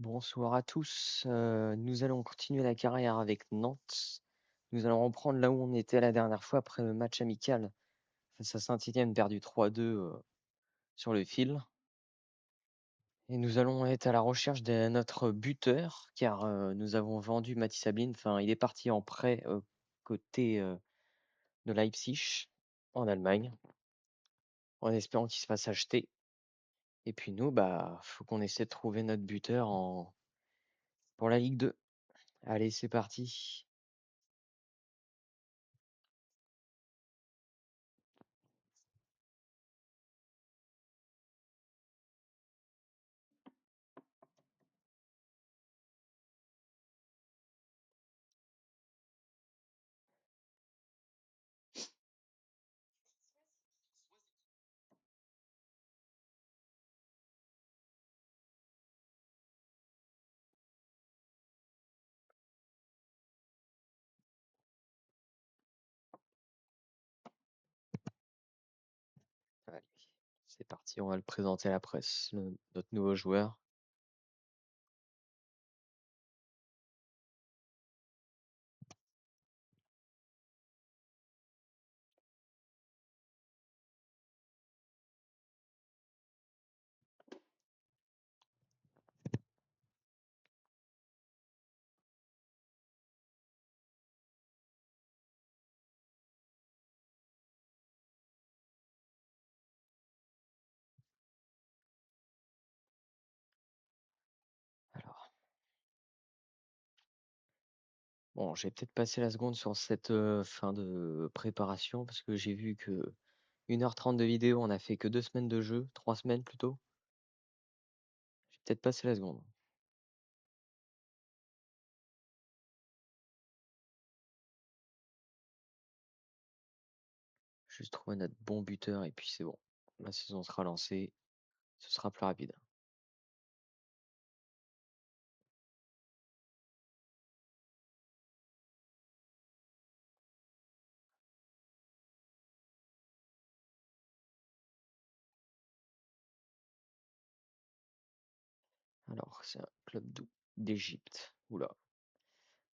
Bonsoir à tous. Nous allons continuer la carrière avec Nantes. Nous allons reprendre là où on était la dernière fois après le match amical face à Saint-Étienne perdu 3-2 sur le fil. Et nous allons être à la recherche de notre buteur car nous avons vendu Mathis Sabine. Enfin, il est parti en prêt côté de Leipzig en Allemagne en espérant qu'il se fasse acheter. Et puis nous, faut qu'on essaie de trouver notre buteur pour la Ligue 2. Allez, c'est parti. Allez, c'est parti, on va le présenter à la presse, notre nouveau joueur. Alors, bon, j'ai peut-être passé la seconde sur cette fin de préparation parce que j'ai vu que 1h30 de vidéo, on a fait que 2 semaines de jeu, 3 semaines plutôt. J'ai peut-être passé la seconde. Juste trouver notre bon buteur et puis c'est bon. La saison sera lancée, ce sera plus rapide. Alors, c'est un club d'Égypte. Oula,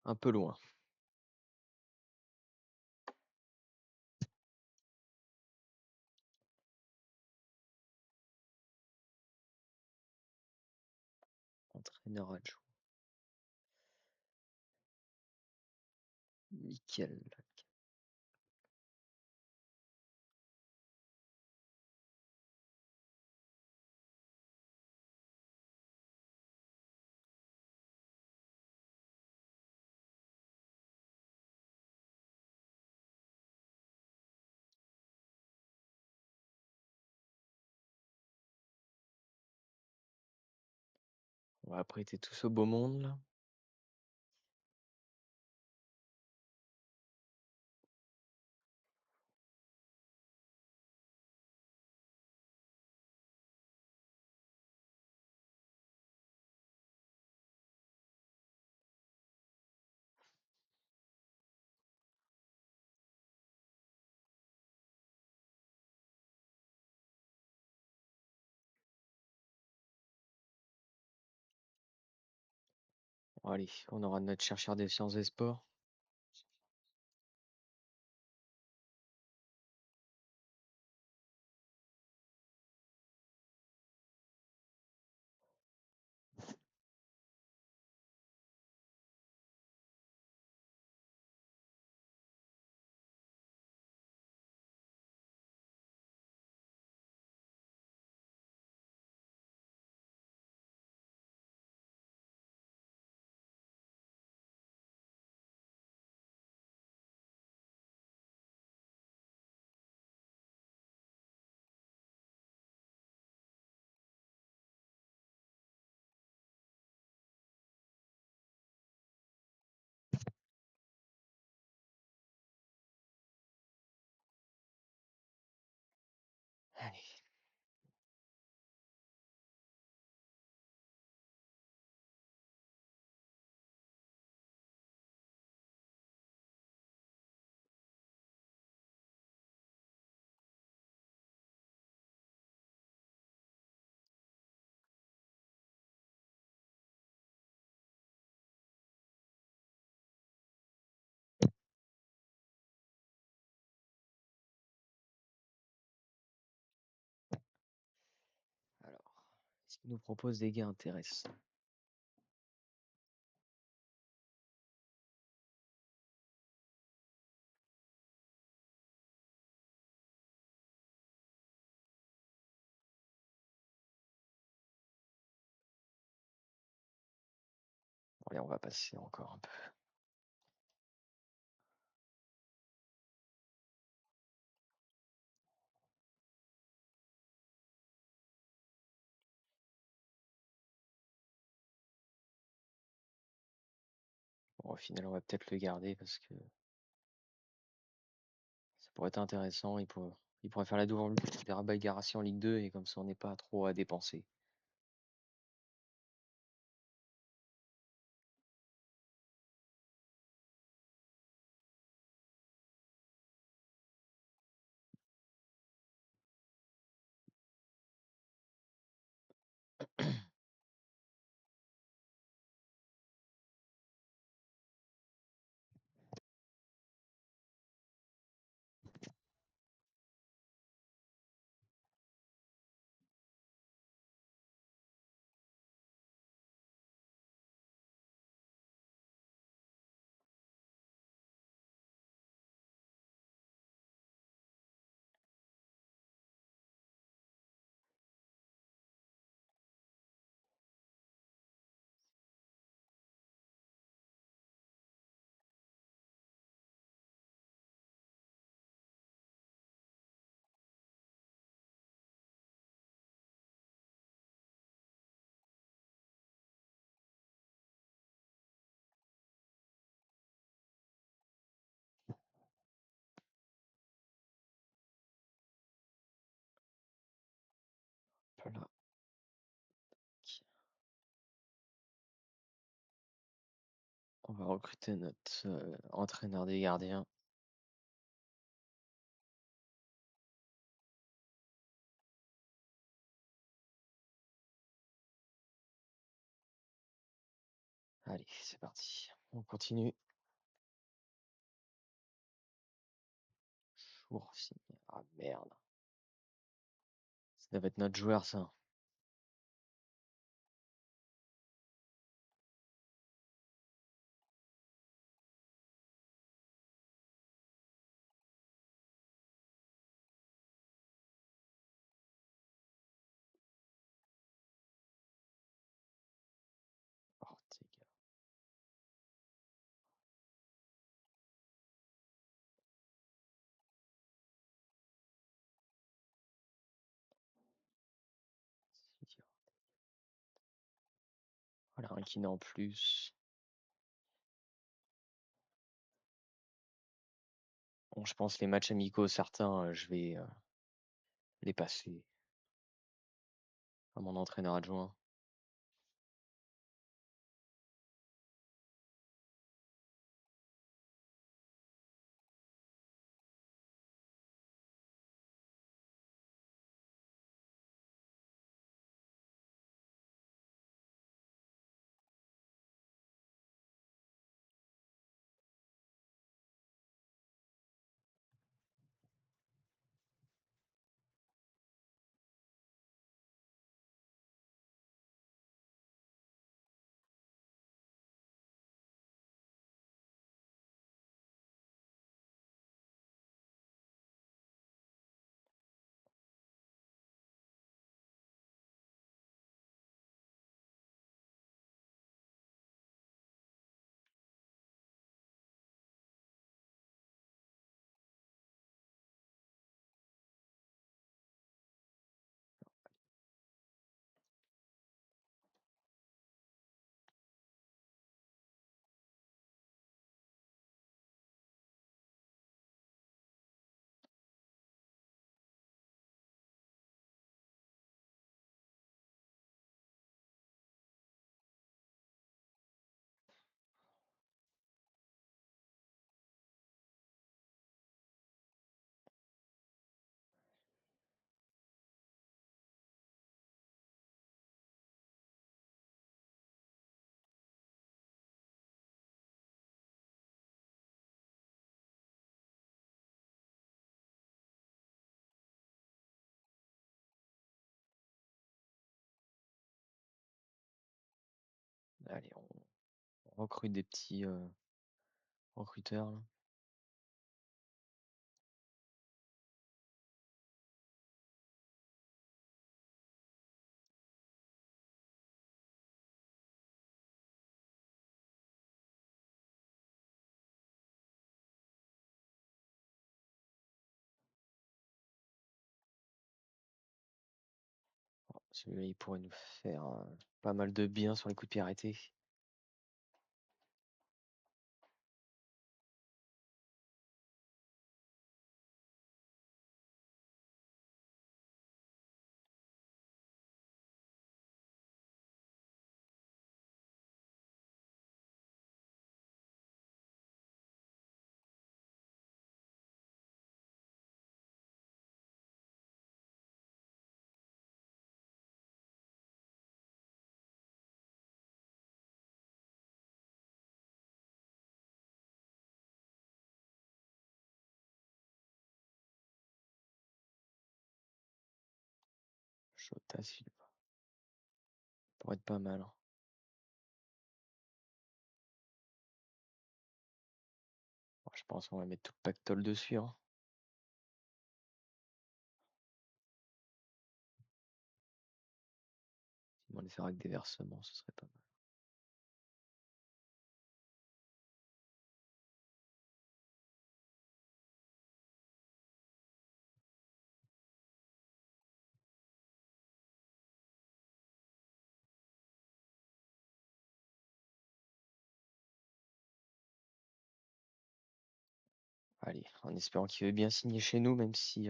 un peu loin. Entraîneur adjoint. Nickel. On va prêter tout ce beau monde là. Bon, allez, on aura notre chercheur des sciences et sports. qui nous propose des gains intéressants. Allez, on va passer encore un peu. Bon, au final, on va peut-être le garder parce que ça pourrait être intéressant. Il pourrait faire la double des Rabat Garassi en Ligue 2 et comme ça, on n'est pas trop à dépenser. Voilà. On va recruter notre entraîneur des gardiens. Allez, c'est parti. On continue. Choursi. Ah merde. Ça va être notre joueur, ça. Ortega. Voilà, un kiné en plus. Bon, je pense les matchs amicaux, certains, je vais les passer à mon entraîneur adjoint. Allez, on recrute des petits recruteurs là. Celui-là, il pourrait nous faire pas mal de bien sur les coups de pied arrêtés. Jota Silva. Pourrait être pas mal, hein. Bon, je pense qu'on va mettre tout le pactole dessus, hein. Si on les faire avec des versements, ce serait pas mal. Allez, en espérant qu'il veut bien signer chez nous, même si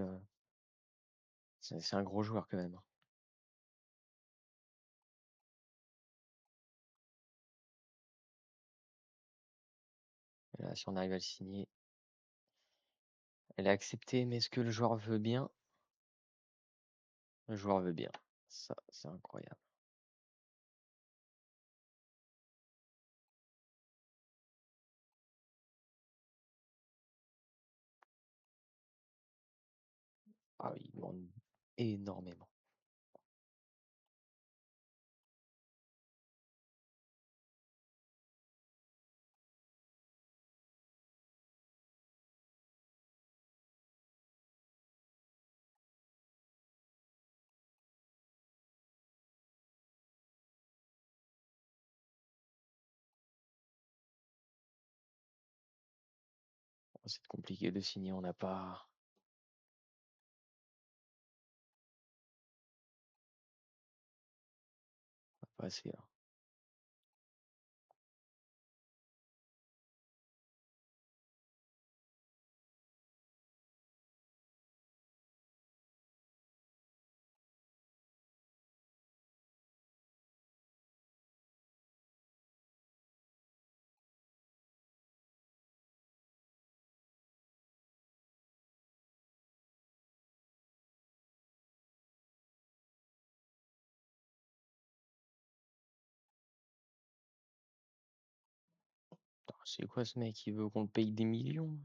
c'est un gros joueur quand même, hein. Et là, si on arrive à le signer, elle est acceptée, mais est-ce que le joueur veut bien? Le joueur veut bien. Ça, c'est incroyable. Ah oui, il demande énormément. Bon, c'est compliqué de signer, on n'a pas assez là. C'est quoi ce mec? Il veut qu'on le paye des millions?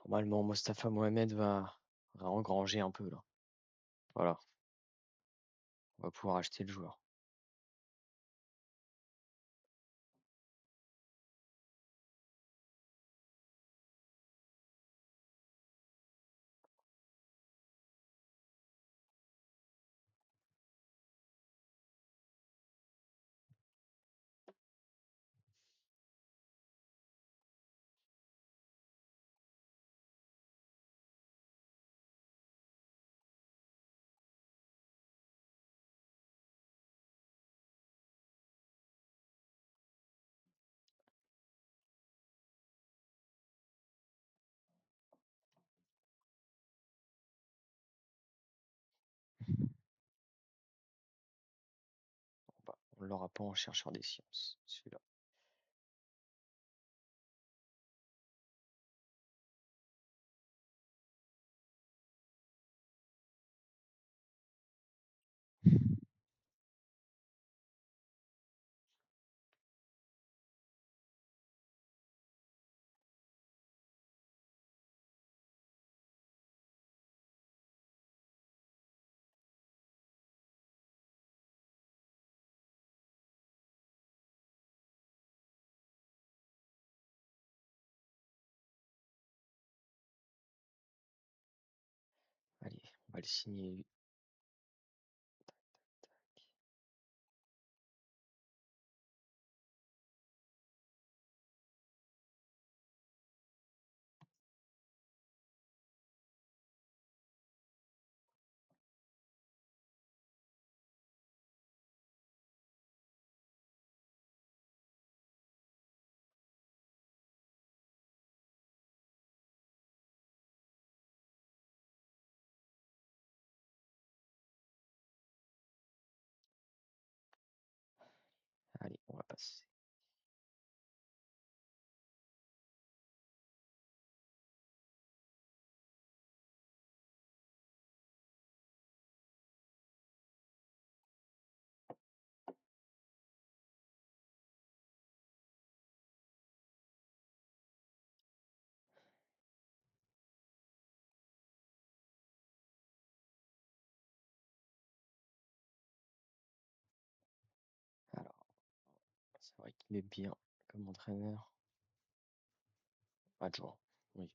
Normalement, Mostafa Mohamed va engranger un peu là. Voilà, on va pouvoir acheter le joueur. Bah, on l'aura pas en chercheur des sciences, celui-là. On va le signer. Allez, on va passer. Alors, c'est vrai qu'il est bien comme entraîneur. Adjoint, oui.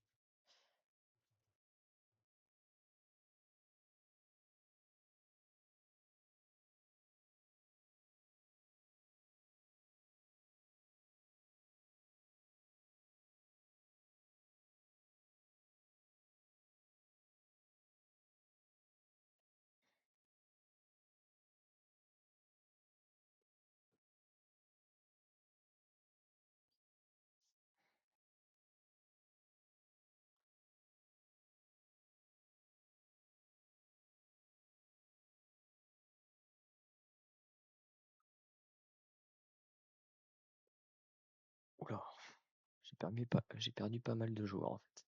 Oula, j'ai perdu pas mal de joueurs en fait.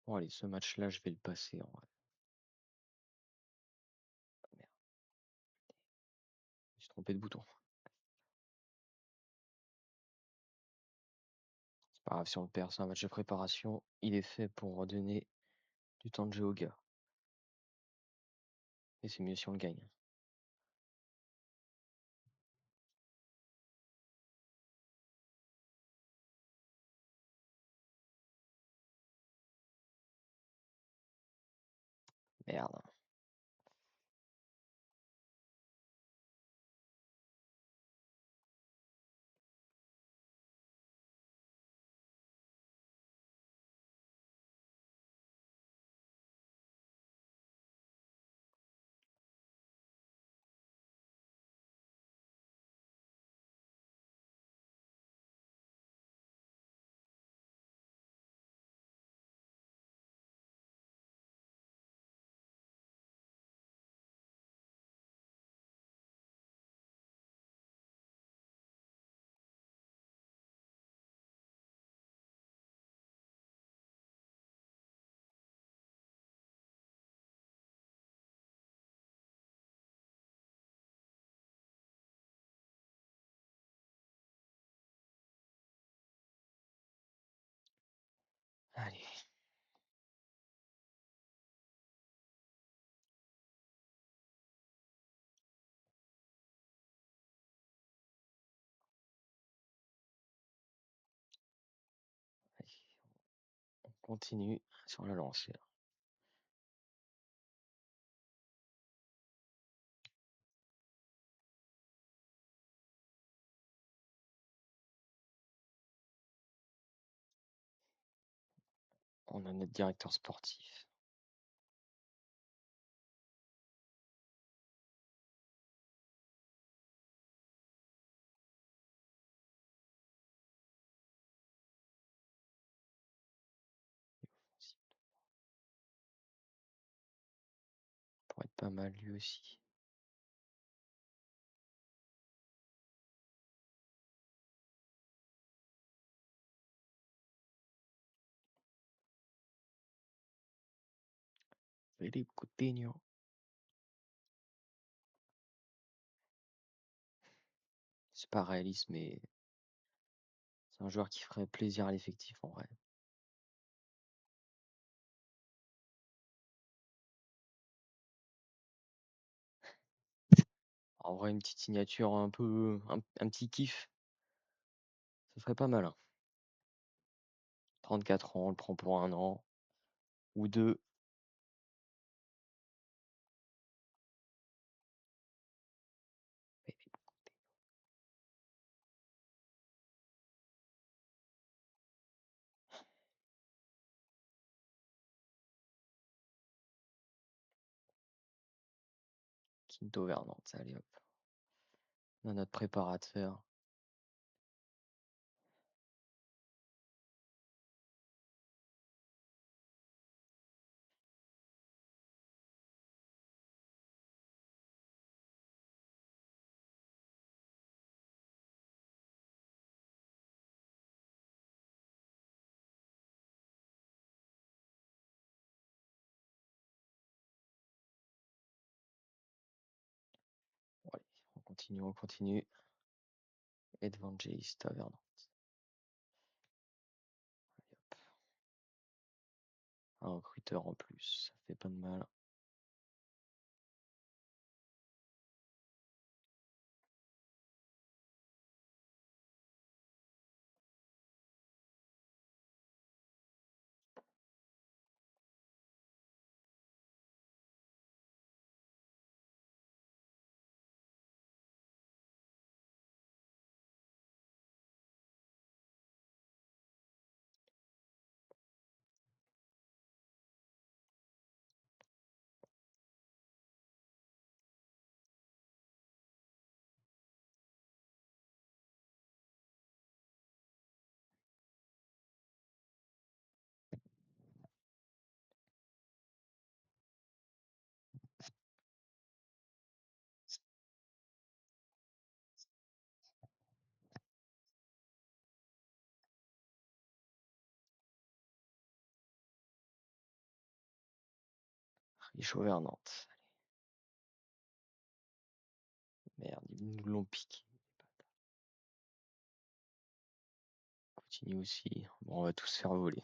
Bon allez, ce match-là, je vais le passer en vrai. Ah, merde, je me suis trompé de bouton. C'est pas grave si on le perd, c'est un match de préparation. Il est fait pour redonner du temps de jeu aux gars. Et c'est mieux si on le gagne. Merde. Allez. Allez. On continue sur la lancée. On a notre directeur sportif. Pourrait être pas mal lui aussi. Philippe Coutinho. C'est pas réaliste, mais c'est un joueur qui ferait plaisir à l'effectif en vrai. En vrai, une petite signature un peu, un petit kiff, ça ferait pas mal, hein. 34 ans, on le prend pour 1 an ou 2. Quinto vers Nantes, allez hop. On a notre préparateur. Bon, allez, on continue, on continue. Evangelista vers Nantes. Allez, hop. Un recruteur en plus, ça fait pas de mal. Richaud vers Nantes. Merde, ils nous l'ont piqué. Continue aussi. Bon, on va tous se faire voler.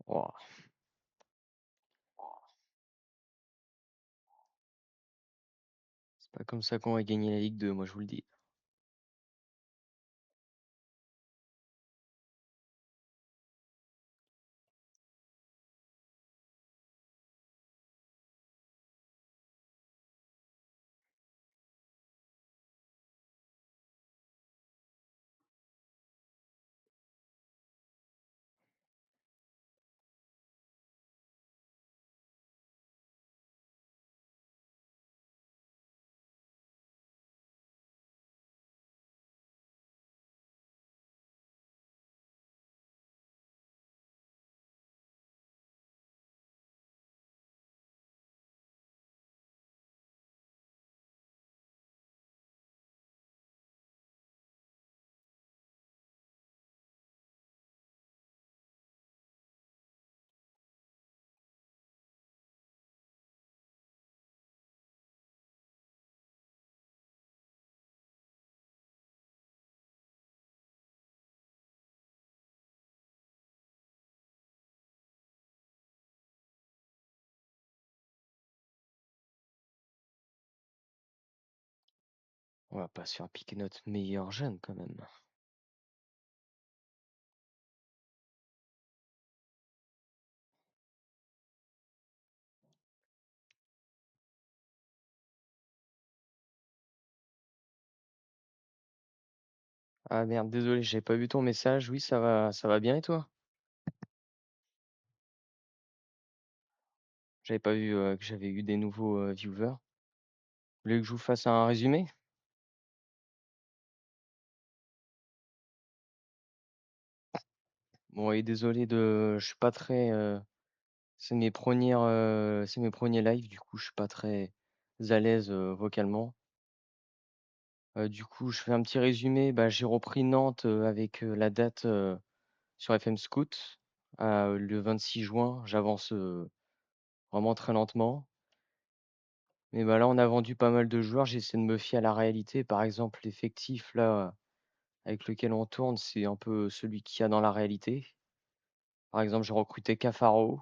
Ouah, c'est pas comme ça qu'on va gagner la Ligue 2, moi je vous le dis. On va pas se faire piquer notre meilleur jeune quand même. Ah merde, désolé, j'ai pas vu ton message. Oui, ça va bien et toi? J'avais pas vu que j'avais eu des nouveaux viewers. Vous voulez que je vous fasse un résumé? Bon, et désolé je suis pas très, c'est mes premiers lives, du coup, je suis pas très à l'aise vocalement. Du coup, je fais un petit résumé. Bah, j'ai repris Nantes avec la date sur FM Scout le 26 juin. J'avance vraiment très lentement. Mais bah, là, on a vendu pas mal de joueurs. J'essaie de me fier à la réalité. Par exemple, l'effectif là avec lequel on tourne, c'est un peu celui qu'il y a dans la réalité. Par exemple, j'ai recruté Cafaro.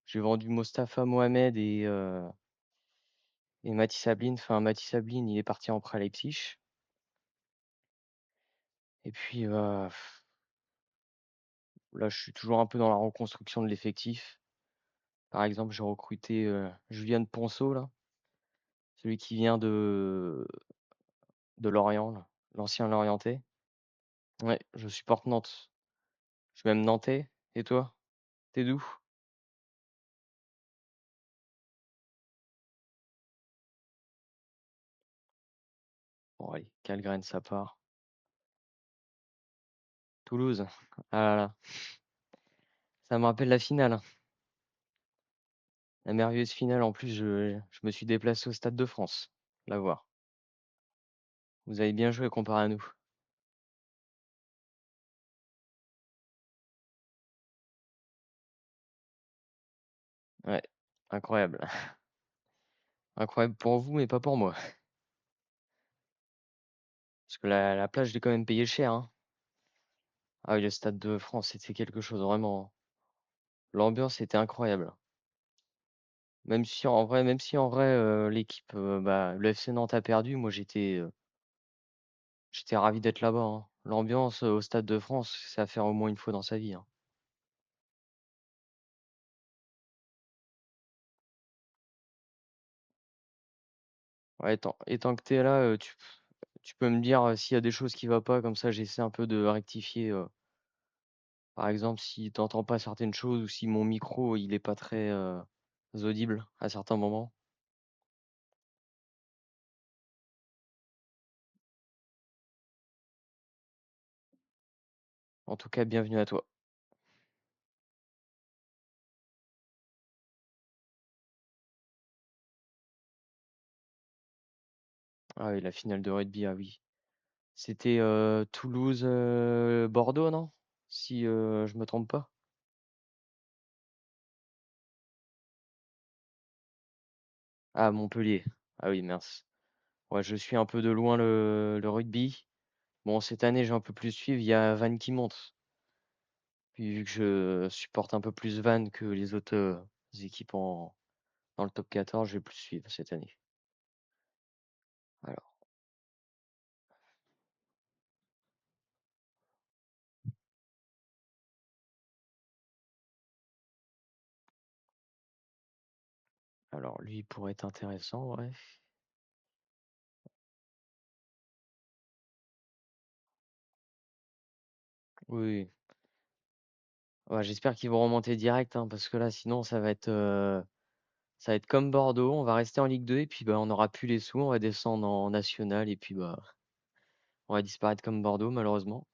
J'ai vendu Mostafa Mohamed et Mathis Sablin. Enfin, Mathis Sablin, il est parti en prêt à Leipzig. Et puis, là, je suis toujours un peu dans la reconstruction de l'effectif. Par exemple, j'ai recruté Julian Ponceau, là, celui qui vient de Lorient, là, l'ancien Lorientais. Ouais, je supporte Nantes. Je suis même Nantais. Et toi? T'es d'où? Bon, allez, Calgraine, ça part. Toulouse. Ah là là. Ça me rappelle la finale, hein. La merveilleuse finale. En plus, je me suis déplacé au Stade de France. La voir. Vous avez bien joué comparé à nous. Ouais, incroyable. Incroyable pour vous, mais pas pour moi. Parce que la plage, je l'ai quand même payé cher, hein. Ah oui, le Stade de France, c'était quelque chose, vraiment. L'ambiance était incroyable. Même si en vrai, l'équipe, bah, le FC Nantes a perdu, moi j'étais ravi d'être là-bas, hein. L'ambiance au Stade de France, c'est à faire au moins une fois dans sa vie, hein. Ouais, et tant que t'es là, tu peux me dire s'il y a des choses qui va pas, comme ça j'essaie un peu de rectifier. Par exemple, si t'entends pas certaines choses ou si mon micro il est pas très audible à certains moments. En tout cas, bienvenue à toi. Ah oui, la finale de rugby, ah oui. C'était Toulouse, Bordeaux, non? Si je me trompe pas. Ah, Montpellier. Ah oui, mince. Ouais, je suis un peu de loin le rugby. Bon, cette année, j'ai un peu plus suivre. Il y a Vannes qui monte. Puis vu que je supporte un peu plus Vannes que les autres équipes dans le top 14, je vais plus suivre cette année. Alors, alors lui il pourrait être intéressant, ouais. Oui. Ouais, j'espère qu'ils vont remonter direct, hein, parce que là, sinon, ça va être comme Bordeaux. On va rester en Ligue 2 et puis bah, on n'aura plus les sous. On va descendre en national et puis bah, on va disparaître comme Bordeaux, malheureusement.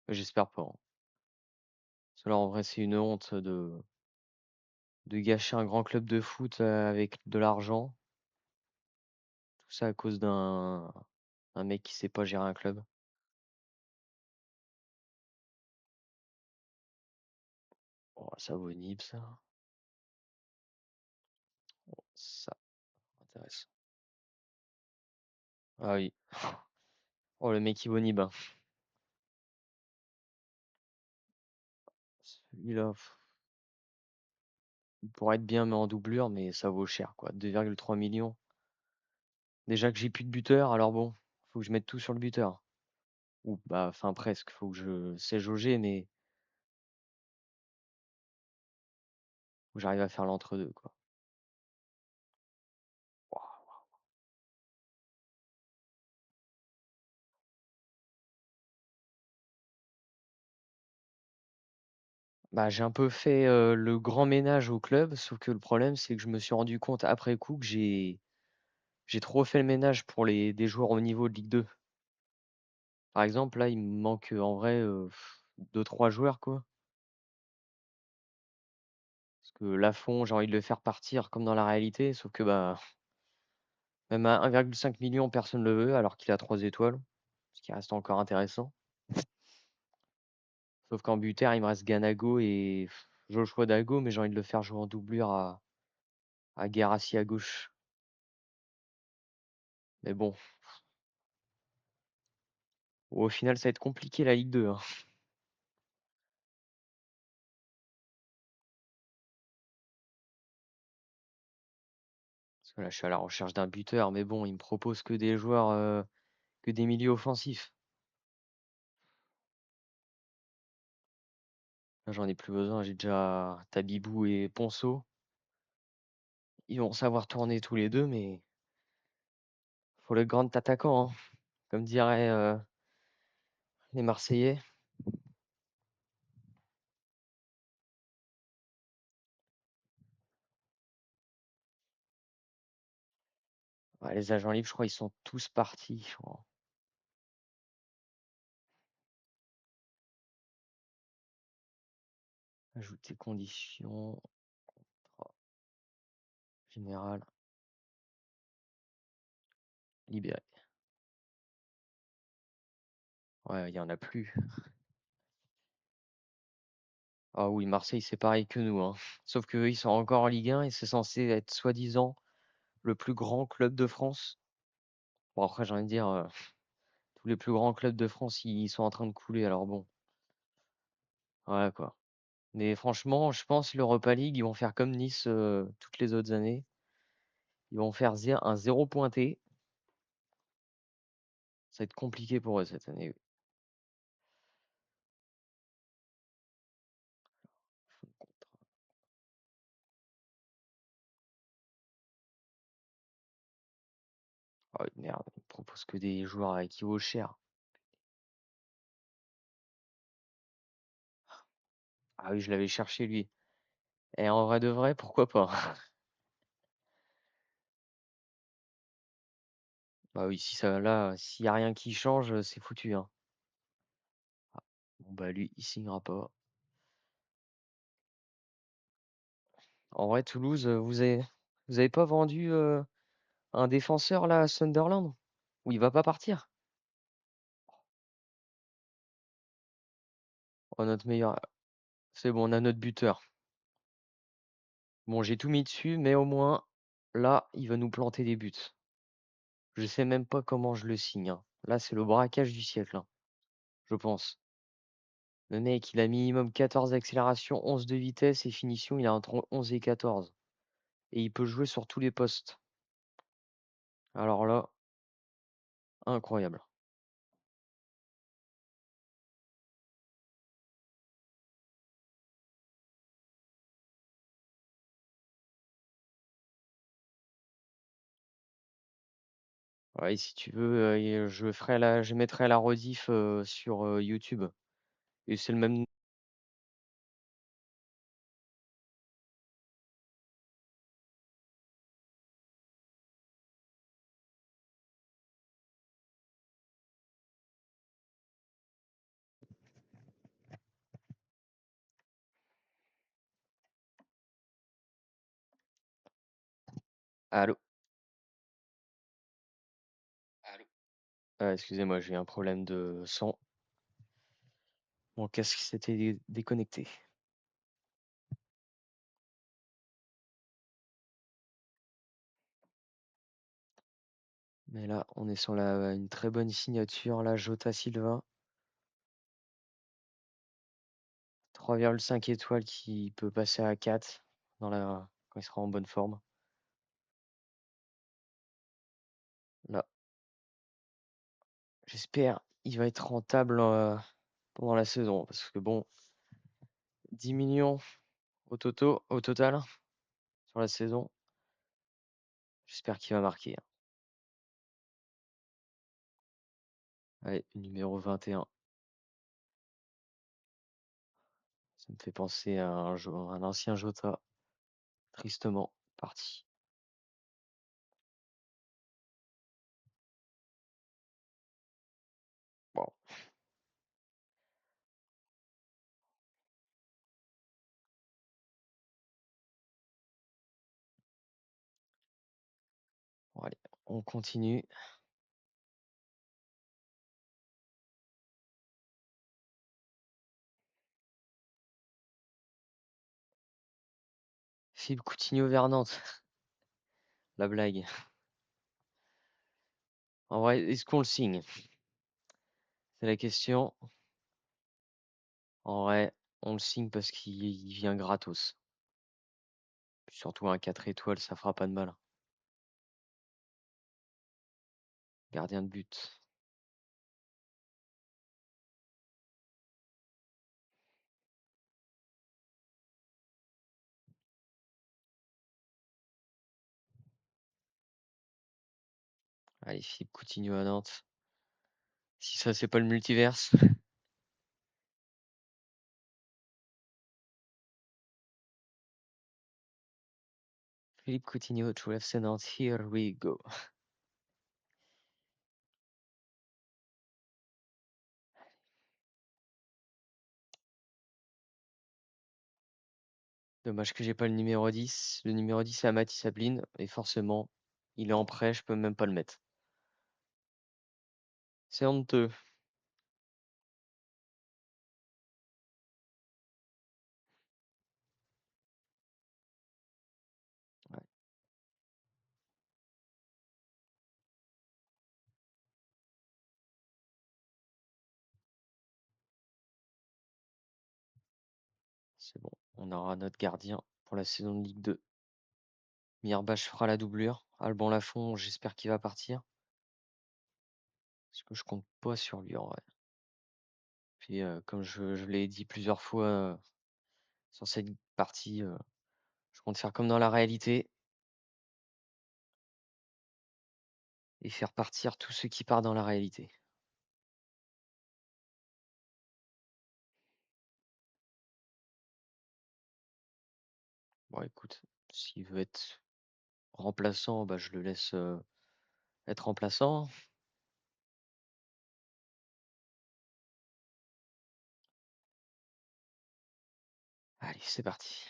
J'espère pas, hein. Parce que là, en vrai, c'est une honte de gâcher un grand club de foot avec de l'argent. Tout ça à cause d'un mec qui sait pas gérer un club. Oh, ça vaut Nîmes, ça. Ça m'intéresse. Ah oui. Oh, le mec, il vaut Nîmes, hein. Celui-là, il pourrait être bien, mais en doublure, mais ça vaut cher, quoi. 2,3 millions. Déjà que j'ai plus de buteur, alors bon, faut que je mette tout sur le buteur. Ou bah, enfin presque, faut que je sais jauger, mais faut que j'arrive à faire l'entre-deux, quoi. Ouah. Bah, j'ai un peu fait le grand ménage au club, sauf que le problème, c'est que je me suis rendu compte après coup que j'ai trop fait le ménage pour des joueurs au niveau de Ligue 2. Par exemple, là, il me manque en vrai 2-3 joueurs, quoi. Parce que Lafont, j'ai envie de le faire partir comme dans la réalité, sauf que bah, même à 1,5 million, personne ne le veut, alors qu'il a 3 étoiles, ce qui reste encore intéressant. Sauf qu'en buteur, il me reste Ganago et Joshua Dago, mais j'ai envie de le faire jouer en doublure à Guirassy à gauche. Mais bon, au final, ça va être compliqué la Ligue 2, hein. Parce que là, je suis à la recherche d'un buteur, mais bon, il me propose que des joueurs, que des milieux offensifs. Là, j'en ai plus besoin, j'ai déjà Tabibou et Ponceau. Ils vont savoir tourner tous les deux, mais faut le grand attaquant, hein, comme diraient les Marseillais. Ouais, les agents libres, je crois, ils sont tous partis, je crois. Ajouter conditions, contrat général, libéré. Ouais, il y en a plus. Ah oui, Marseille, c'est pareil que nous, hein. Sauf qu'eux, ils sont encore en Ligue 1 et c'est censé être soi-disant le plus grand club de France. Bon, après, j'ai envie de dire, tous les plus grands clubs de France, ils sont en train de couler, alors bon, ouais, quoi. Mais franchement, je pense l'Europa League, ils vont faire comme Nice toutes les autres années. Ils vont faire un zéro pointé. Ça va être compliqué pour eux cette année. Oh merde, ils proposent que des joueurs qui vaut cher. Ah oui, je l'avais cherché lui. Et en vrai de vrai, pourquoi pas? Bah oui, si ça là, s'il y a rien qui change, c'est foutu, hein. Bon bah lui, il signera pas. En vrai, Toulouse, vous avez pas vendu un défenseur là à Sunderland? Ou il va pas partir? Oh, notre meilleur. C'est bon, on a notre buteur. Bon, j'ai tout mis dessus, mais au moins, là, il va nous planter des buts. Je sais même pas comment je le signe, hein. Là, c'est le braquage du siècle, hein, je pense. Le mec, il a minimum 14 d'accélération, 11 de vitesse et finition, il a entre 11 et 14. Et il peut jouer sur tous les postes. Alors là, incroyable. Ouais, si tu veux, je mettrai la rediff sur YouTube. Et c'est le même. Allô? Excusez-moi, j'ai un problème de son. Mon casque s'était déconnecté. Mais là, on est sur une très bonne signature. Là, Jota Silva, 3,5 étoiles qui peut passer à 4 quand il sera en bonne forme. Là, j'espère il va être rentable pendant la saison. Parce que bon, 10 millions au total sur la saison. J'espère qu'il va marquer, hein. Allez, numéro 21. Ça me fait penser à un ancien Jota, tristement parti. Bon, bon, allez, on continue. Philippe Coutinho vers Nantes. La blague. En vrai, est-ce qu'on le signe? C'est la question. En vrai, on le signe parce qu'il vient gratos. Surtout un 4 étoiles, ça fera pas de mal. Gardien de but. Allez, Philippe Coutinho à Nantes. Si ça, c'est pas le multiverse. Philippe Coutinho, True FC Nantes, here we go. Dommage que j'ai pas le numéro 10. Le numéro 10 c'est Amati Sabline. Et forcément, il est en prêt, je peux même pas le mettre. C'est honteux. Ouais, c'est bon. On aura notre gardien pour la saison de Ligue 2. Mirbach fera la doublure. Alban Lafont, j'espère qu'il va partir. Parce que je compte pas sur lui en vrai. Puis comme je l'ai dit plusieurs fois sur cette partie, je compte faire comme dans la réalité et faire partir tous ceux qui partent dans la réalité. Bon écoute, s'il veut être remplaçant, bah je le laisse être remplaçant. Allez, c'est parti.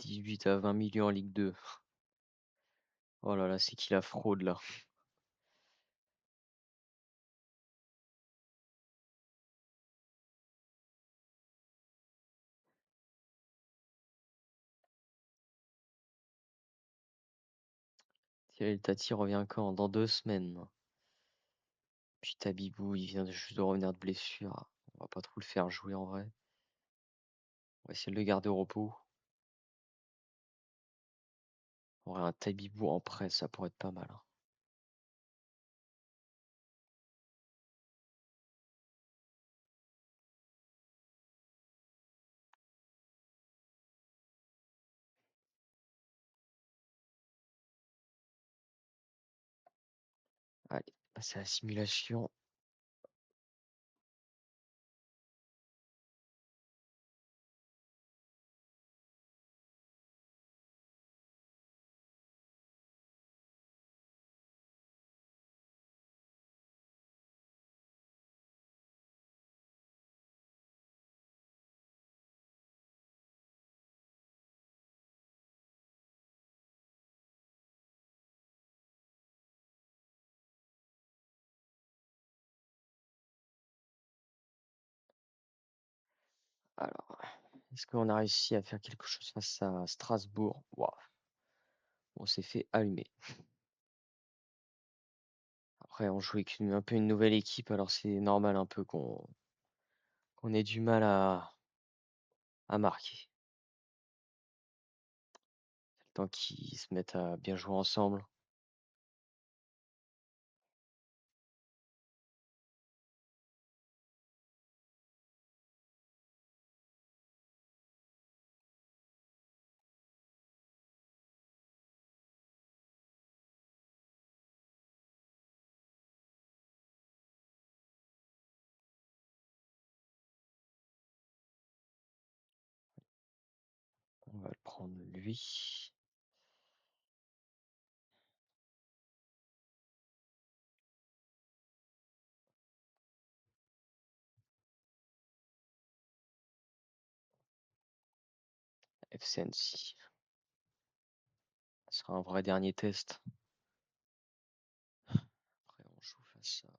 18 à 20 millions en Ligue 2. Oh là là, c'est qui la fraude là? Cyril Tati revient quand? Dans 2 semaines. Puis Tabibou, il vient juste de revenir de blessure. On va pas trop le faire jouer en vrai. On va essayer de le garder au repos. On aurait un Tabibou en prêt, ça pourrait être pas mal, hein. Allez, passer à la simulation. Alors, est-ce qu'on a réussi à faire quelque chose face à Strasbourg? Waouh, on s'est fait allumer. Après, on joue avec un peu une nouvelle équipe, alors c'est normal un peu qu'on ait du mal à marquer. C'est le temps qu'ils se mettent à bien jouer ensemble. On va le prendre lui. FCNC. Ce sera un vrai dernier test. Après, on joue face à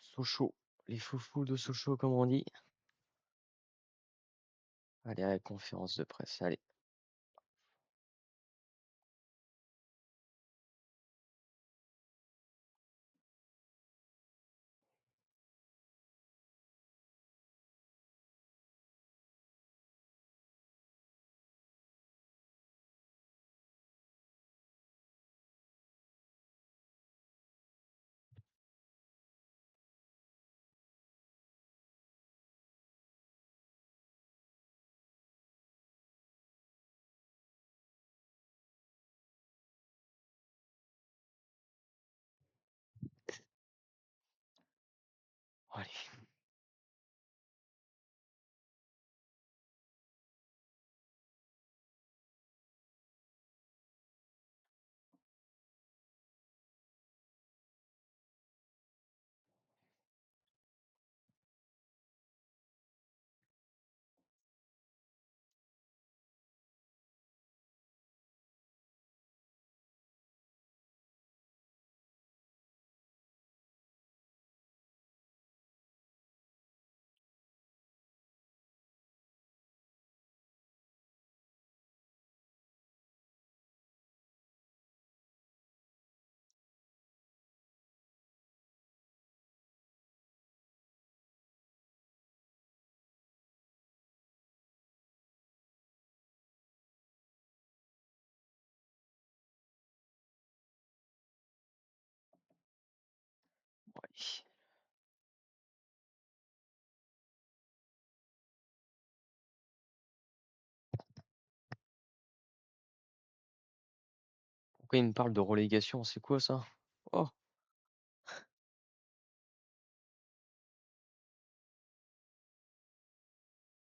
Sochaux. Les foufous de Sochaux, comme on dit. Allez, à la conférence de presse. Allez. Allez. Allez. Pourquoi il me parle de relégation? C'est quoi ça? Oh,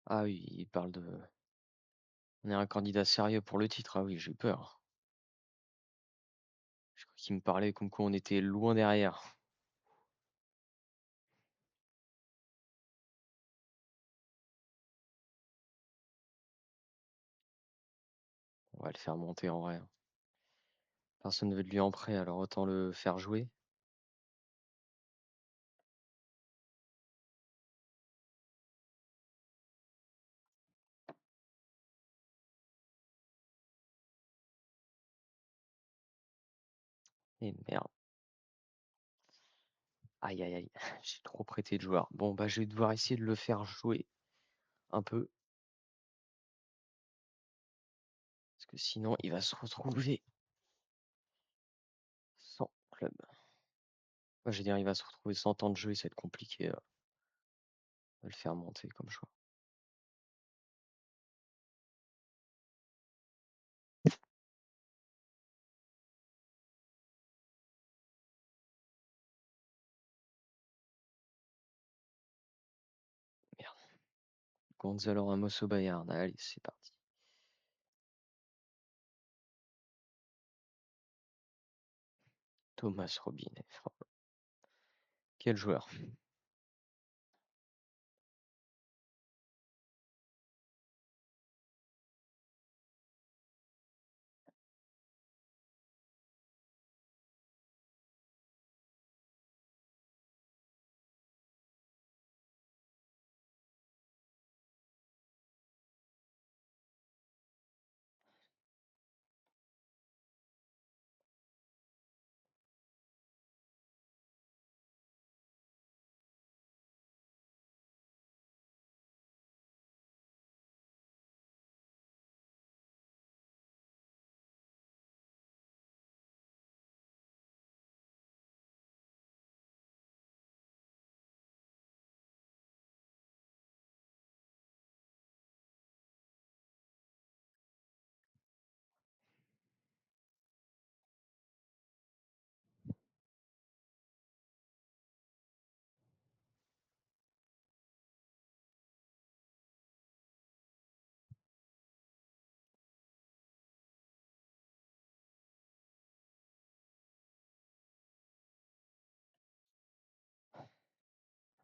ah oui, il parle de. On est un candidat sérieux pour le titre. Ah oui, j'ai eu peur. Je crois qu'il me parlait comme quoi on était loin derrière. On va le faire monter en vrai. Personne ne veut de lui en prêt, alors autant le faire jouer. Et merde. Aïe aïe aïe, j'ai trop prêté de joueurs. Bon bah je vais devoir essayer de le faire jouer un peu. Parce que sinon il va se retrouver sans club. Moi je veux dire il va se retrouver sans temps de jeu et ça va être compliqué de le faire monter comme choix. Merde. Gonzalo Ramos au Bayern. Allez, c'est parti. Thomas Robinet. Quel joueur.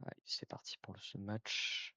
Allez, c'est parti pour ce match.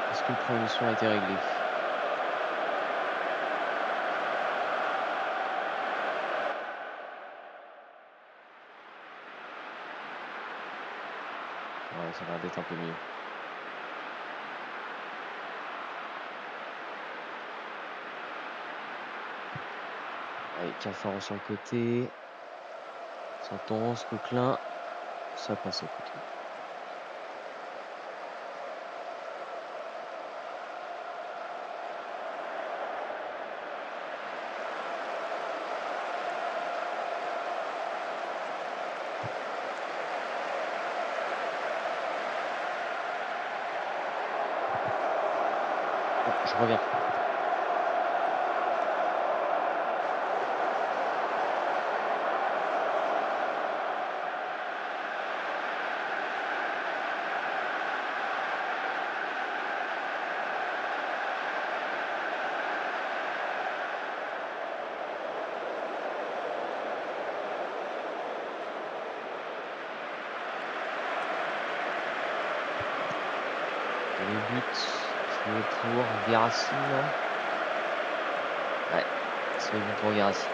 Est-ce que le problème de son a été réglé? Ouais, ça a l'air d'être un peu mieux. Allez, Cafaro sur le côté. Sentence, Coquelin. Ça passe à côté. Oh, je reviens. Et le but qui est pour Guirassy, non? Ouais, c'est le but pour Guirassy.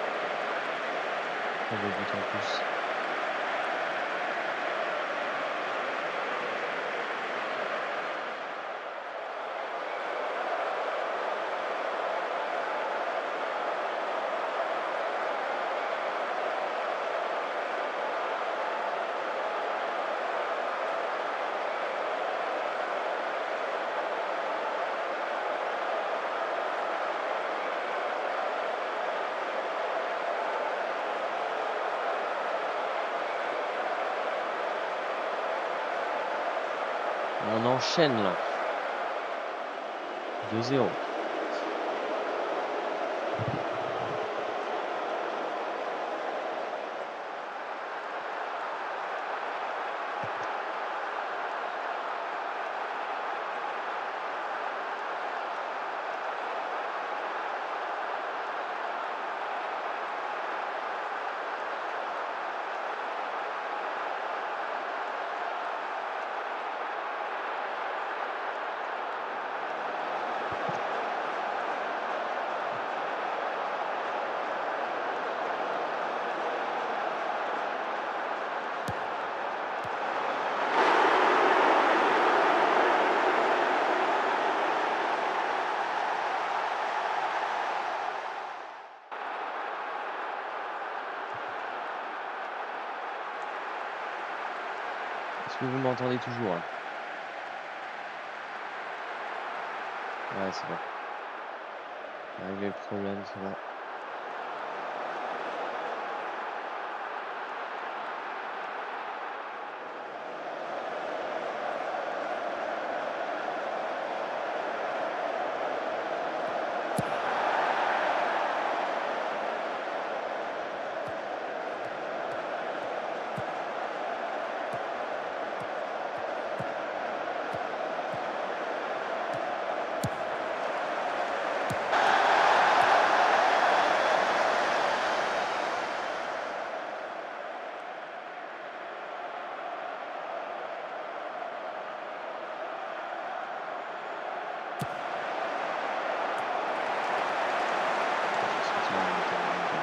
Très beau but en plus. On enchaîne là. 2-0. Est-ce que vous m'entendez toujours là? Ouais, c'est bon. Réglé le problème, c'est bon. J'ai senti un intervalle de-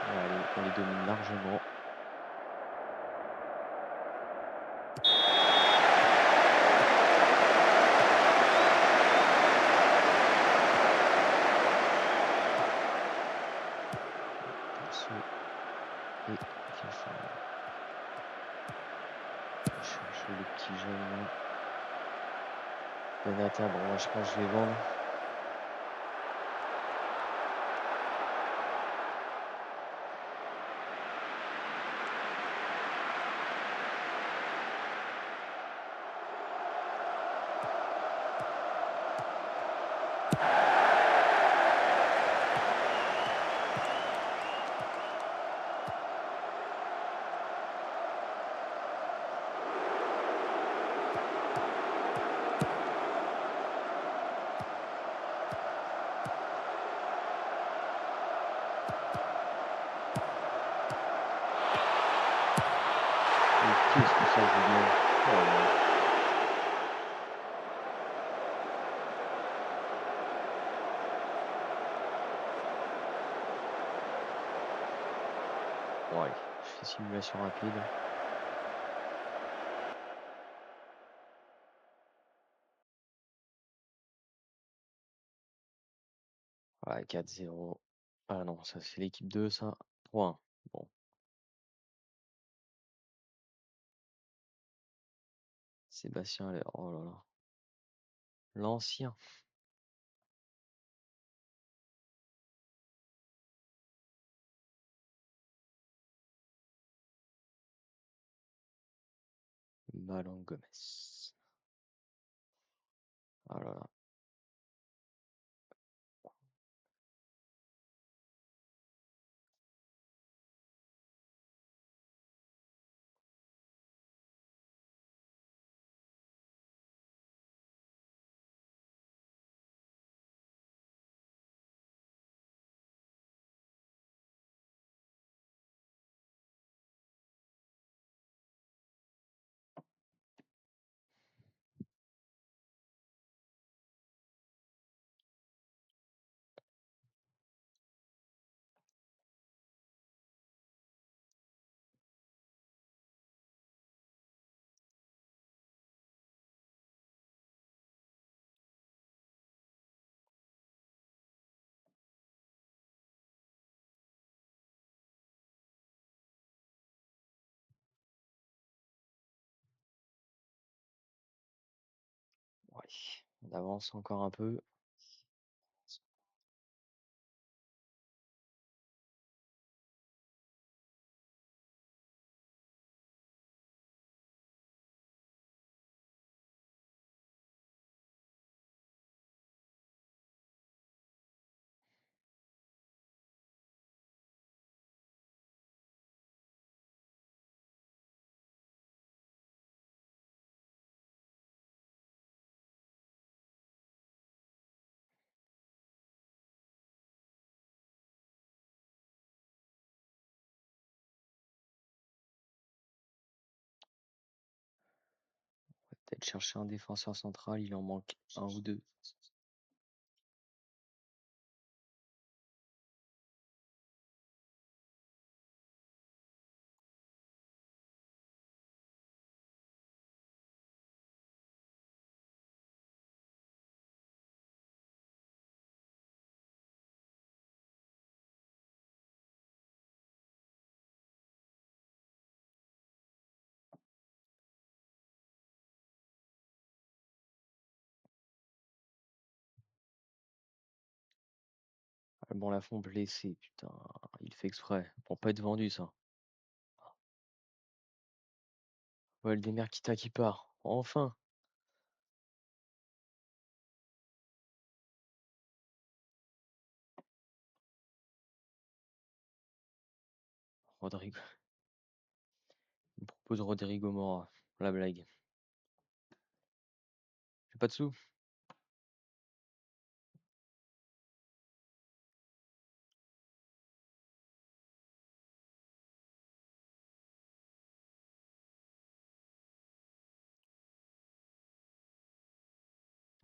Ouais, on les domine largement. Tanso et Cachal. On va chercher le petit jeune là. Benata, bon, moi je pense que je vais vendre. Mais qu'est-ce que ça joue bien? Oh là là. Bon, allez, je fais simulation rapide. Ouais, 4-0. Ah non, ça c'est l'équipe 2, ça. 3-1. Bon, Sébastien Aller. Oh là là. L'ancien. Malon Gomez. Oh là là. Ouais, on avance encore un peu. Peut-être chercher un défenseur central, il en manque un ou deux. Bon, Lafont blessé, putain, il fait exprès pour pas être vendu ça. Waldemar Kita qui part, enfin. Rodrigo, il me propose Rodrigo Mora, la blague. J'ai pas de sous.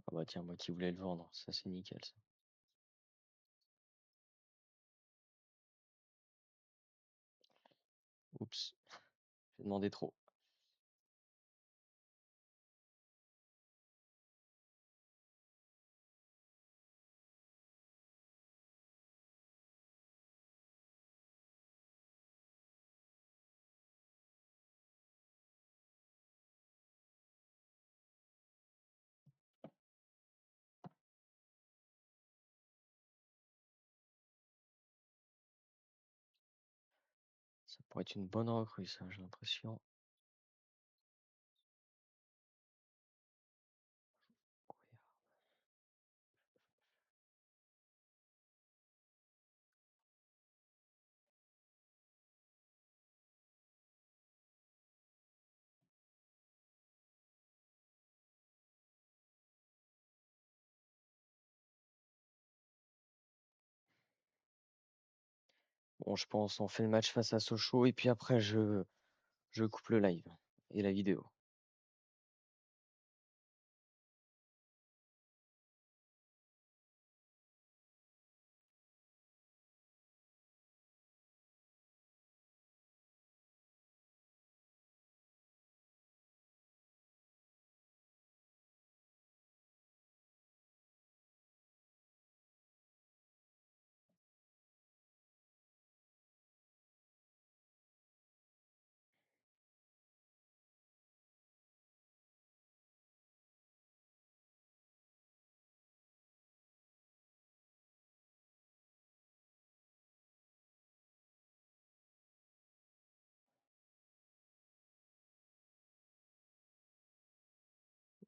Ah bah tiens, moi qui voulais le vendre, ça c'est nickel ça. Oups, j'ai demandé trop. Ça pourrait être une bonne recrue ça, j'ai l'impression. Bon, je pense on fait le match face à Sochaux et puis après je coupe le live et la vidéo.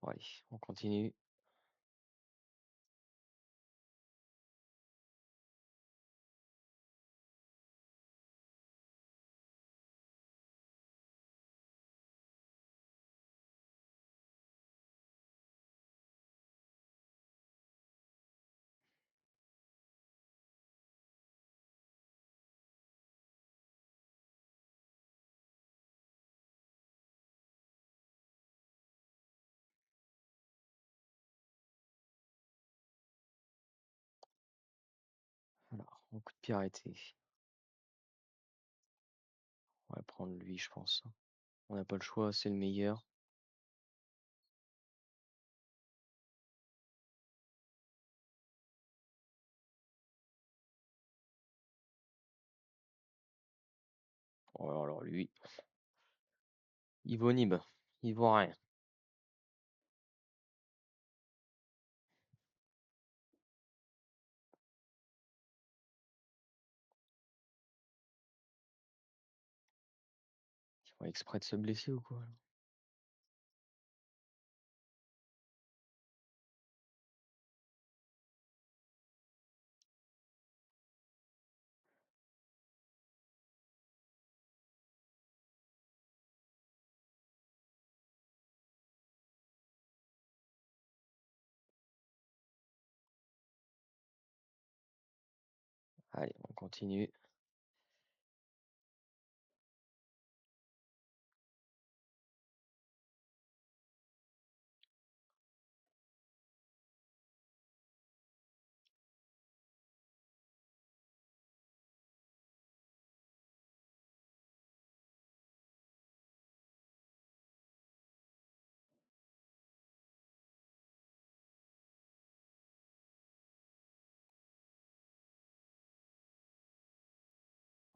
Ouais, on continue. Alors, mon coup de pied arrêté. On va prendre lui, je pense. On n'a pas le choix, c'est le meilleur. Oh, alors lui, il vaut Nib. Il vaut rien. font exprès de se blesser ou quoi? Allez, on continue.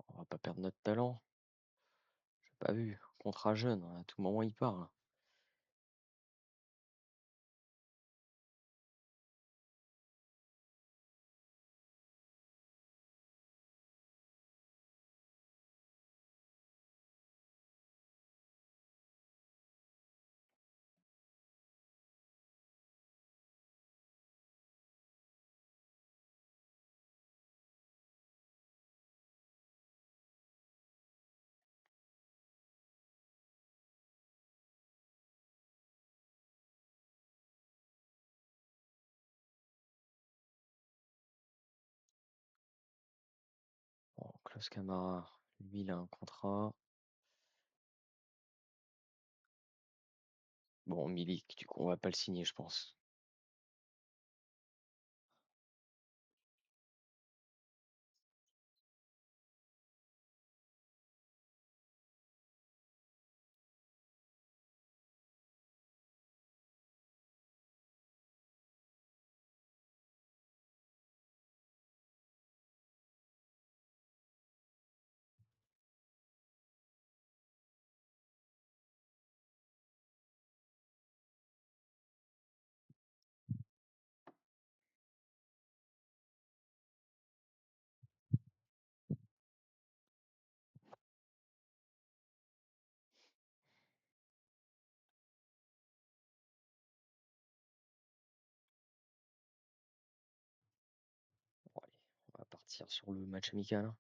On va pas perdre notre talent. J'ai pas vu. Contrat jeune, à tout moment il part, là. Bon, Klaus Camara, lui, il a un contrat. Bon, Milik, du coup, on va pas le signer, je pense. Bon, allez, on va partir sur le match amical, hein.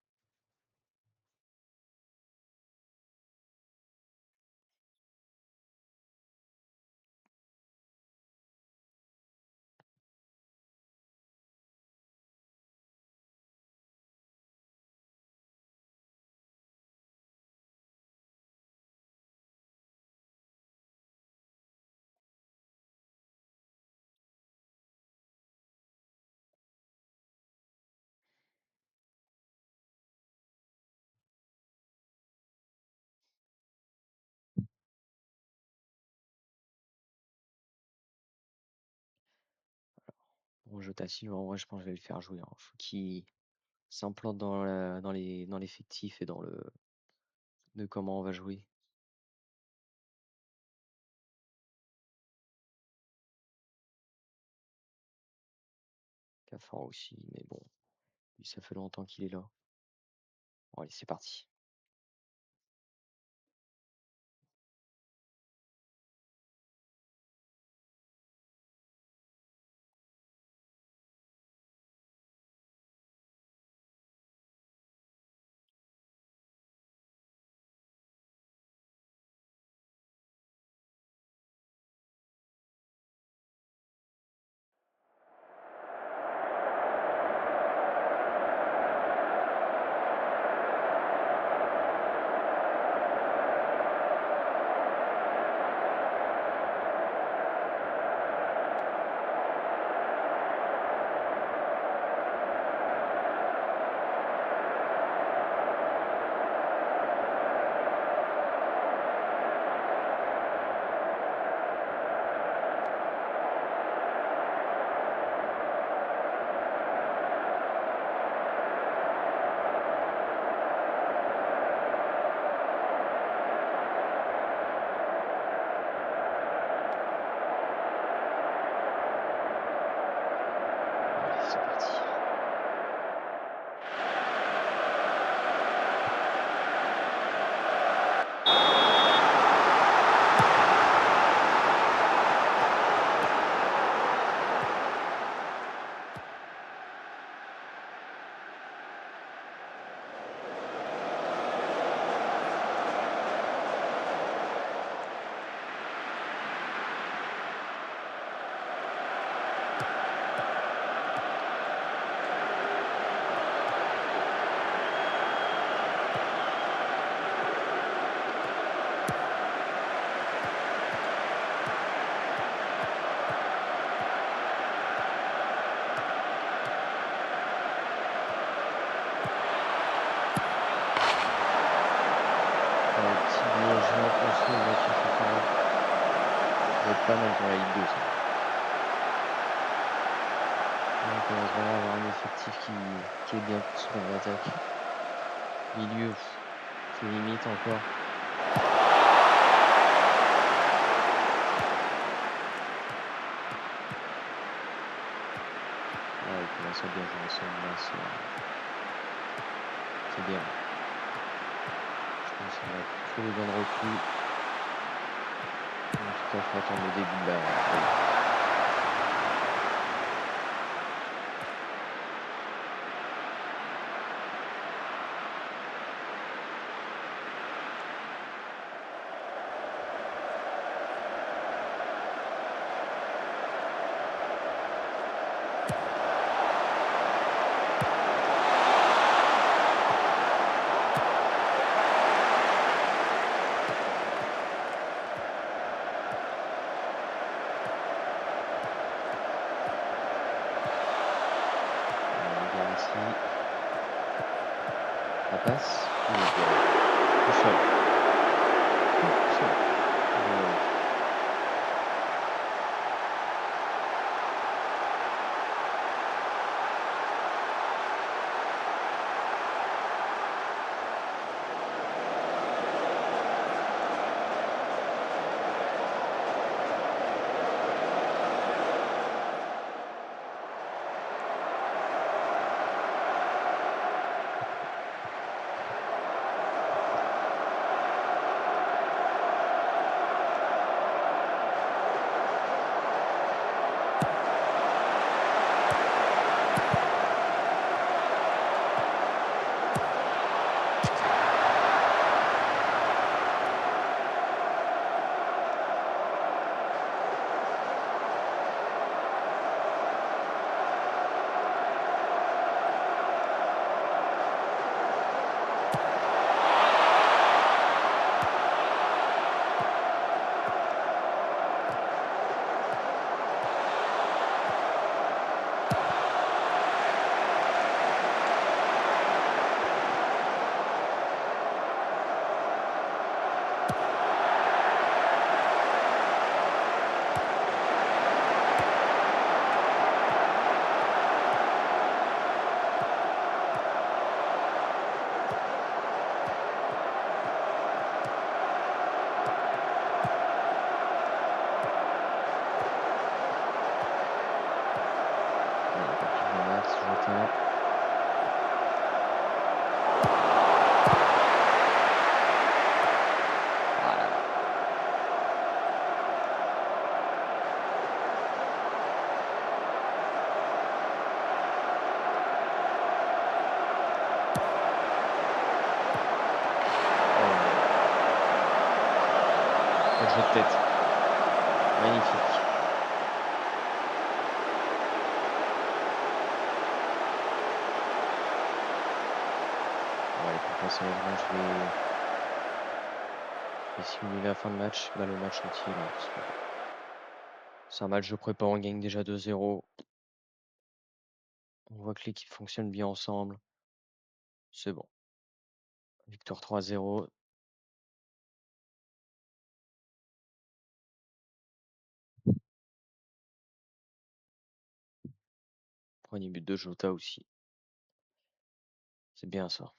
Bon, Jota Silva, en vrai, je pense que je vais le faire jouer, hein. Faut qu'il s'implante dans l'effectif et dans le de comment on va jouer. Cafard aussi, mais bon, lui, ça fait longtemps qu'il est là. Bon, allez, c'est parti. commence vraiment à avoir un effectif qui est bien construit en attaque. Milieu, c'est limite encore. Ah, ils commencent à bien jouer ensemble là, c'est bien. Je pense qu'on a trop besoin de recrues. En tout cas, faut attendre le début de la. Regarde ici. La passe. Il est bien. Tout seul. Tout seul. Magnifique. Allez, rapidement Max, Jota. Ah là là. Quel jeu de tête. Magnifique. Bon, allez, pour pas sérieusement, je vais simuler la fin de match. Balle au match entier là, parce que c'est un match de prépa, on gagne déjà 2-0. On voit que l'équipe fonctionne bien ensemble. C'est bon. Victoire 3-0. Premier but de Jota aussi. C'est bien ça.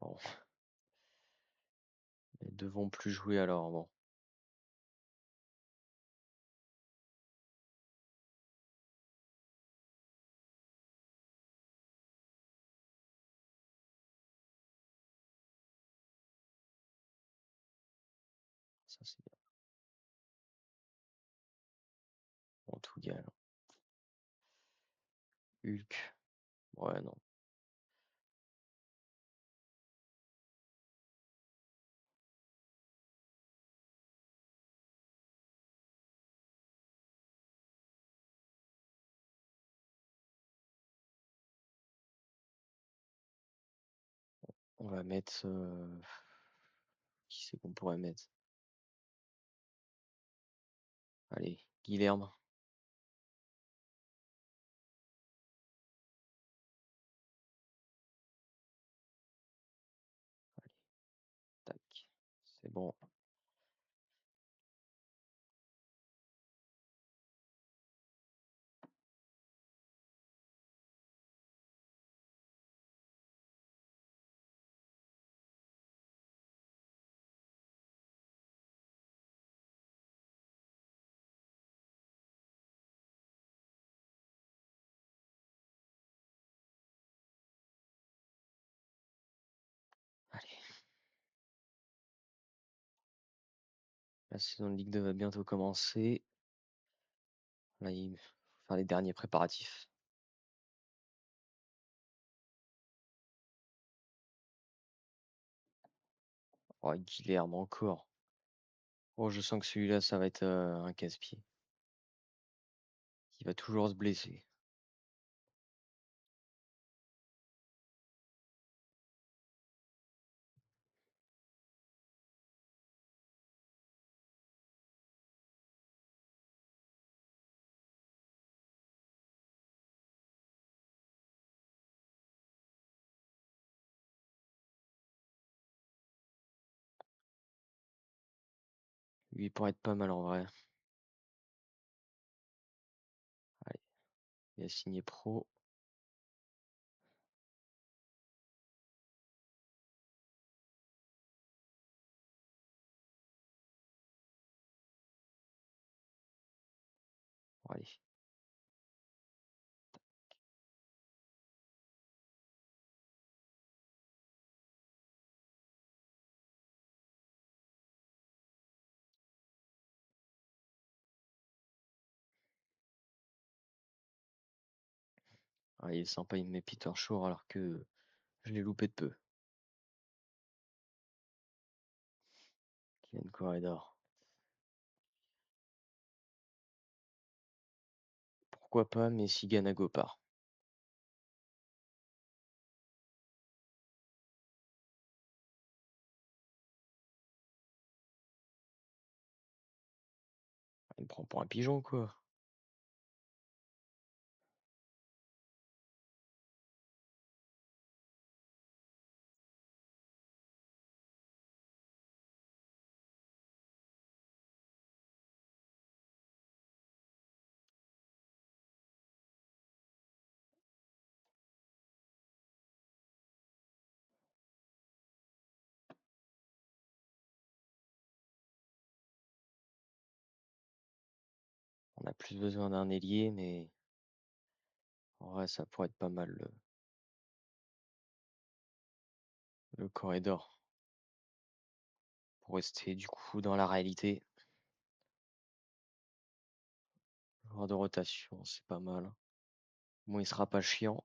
Bon, les deux vont plus jouer alors. Bon, ça c'est bien. Bon, tout gagne. Hulk. Ouais, non. On va mettre. Qui c'est qu'on pourrait mettre? Allez, Guilherme. bon. Allez, la saison de Ligue 2 va bientôt commencer. Là, il faut faire les derniers préparatifs. Oh, Guilherme encore. Oh, je sens que celui-là, ça va être un casse-pied. Il va toujours se blesser. Lui, il pourrait être pas mal en vrai. Allez, il a signé pro. Bon, allez. Ah, il est sympa, il me met Peter Shore alors que je l'ai loupé de peu. Kylian Corredor. Pourquoi pas, mais si Ganago part. Il me prend pour un pigeon, quoi. On a plus besoin d'un ailier, mais en vrai, ça pourrait être pas mal le corridor. Pour rester du coup dans la réalité. Joueur de rotation, c'est pas mal. Bon, il sera pas chiant.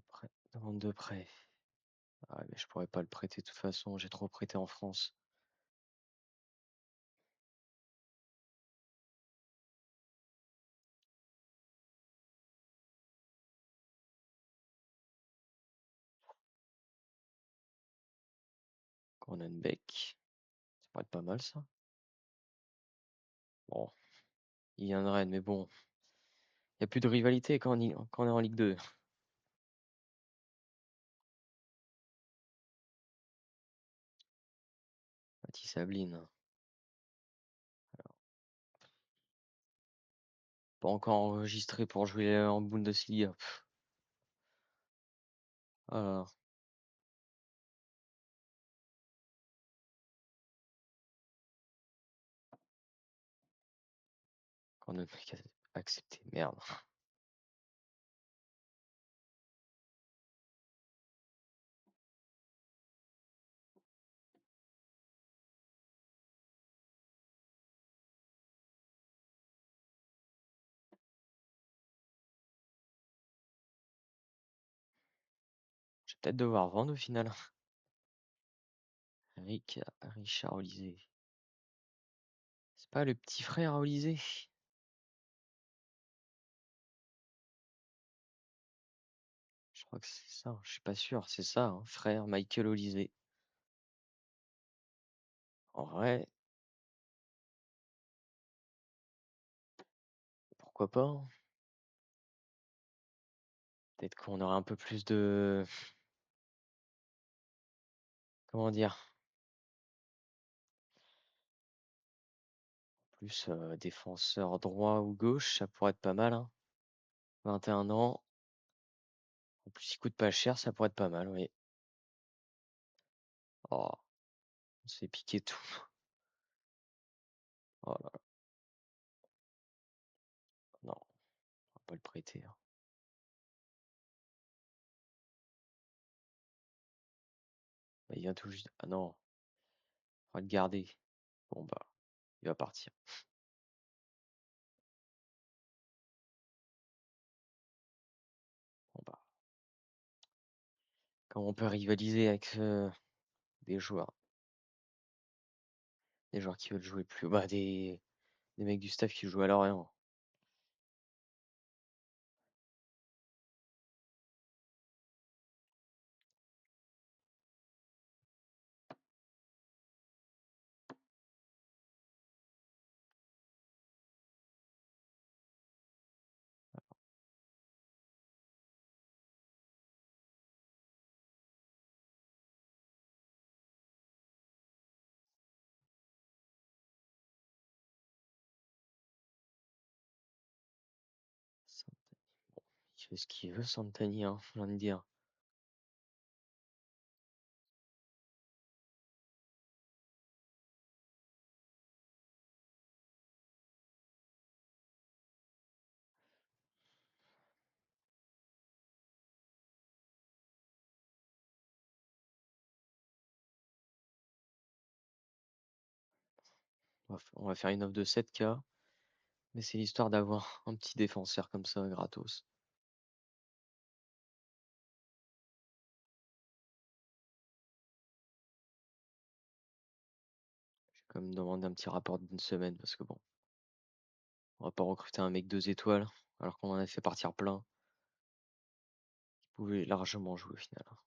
Après, demande de prêt. Ah, mais je pourrais pas le prêter de toute façon, j'ai trop prêté en France. Beck, ça pourrait être pas mal ça. Bon, il viendrait, mais bon, il n'y a plus de rivalité quand on est en Ligue 2. Mathis Sabline, pas encore enregistré pour jouer en Bundesliga. Alors, quand le mec a accepté, merde. Je vais peut-être devoir vendre au final. Richard Olysée. C'est pas le petit frère à Olysée? Je crois que c'est ça, je suis pas sûr, c'est ça, hein, frère Michael Olysée. En vrai, pourquoi pas, hein. Peut-être qu'on aura un peu plus de, comment dire, plus défenseur droit ou gauche, ça pourrait être pas mal, hein. 21 ans. En plus, il coûte pas cher, ça pourrait être pas mal, oui. Oh, on s'est piqué tout. Oh là là, non, on va pas le prêter, hein. Bah, il vient tout juste. Ah non, on va le garder. Bon bah, il va partir. Bon bah, comment on peut rivaliser avec des joueurs qui veulent jouer plus, bah des mecs du staff qui jouent à Lorient. Santani. Bon, il fait ce qu'il veut, Santani, hein, j'ai envie de dire. On va faire une offre de 7K, mais c'est l'histoire d'avoir un petit défenseur comme ça, gratos. Je vais quand même demander un petit rapport d'une semaine parce que bon, on va pas recruter un mec 2 étoiles alors qu'on en a fait partir plein. Il pouvait largement jouer au final, hein.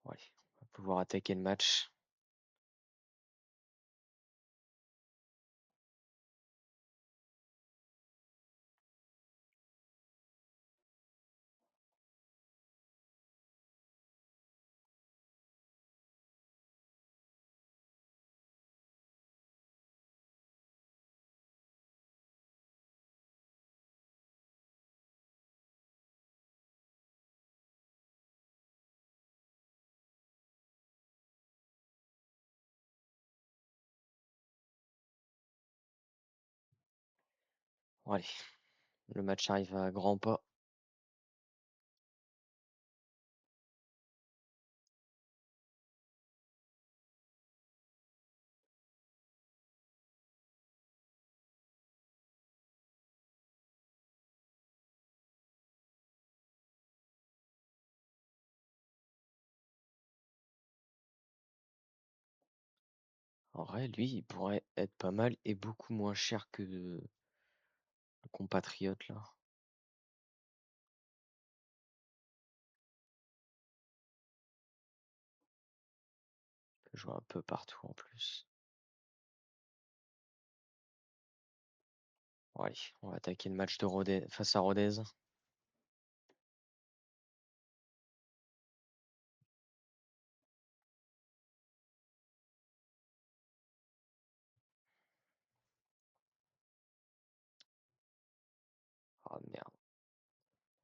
Ouais, on va pouvoir attaquer le match. Bon, allez, le match arrive à grands pas. En vrai, lui, il pourrait être pas mal et beaucoup moins cher que le compatriote là. Il peut jouer un peu partout en plus. Bon, allez, on va attaquer le match de Rodez face à Rodez. Ah merde,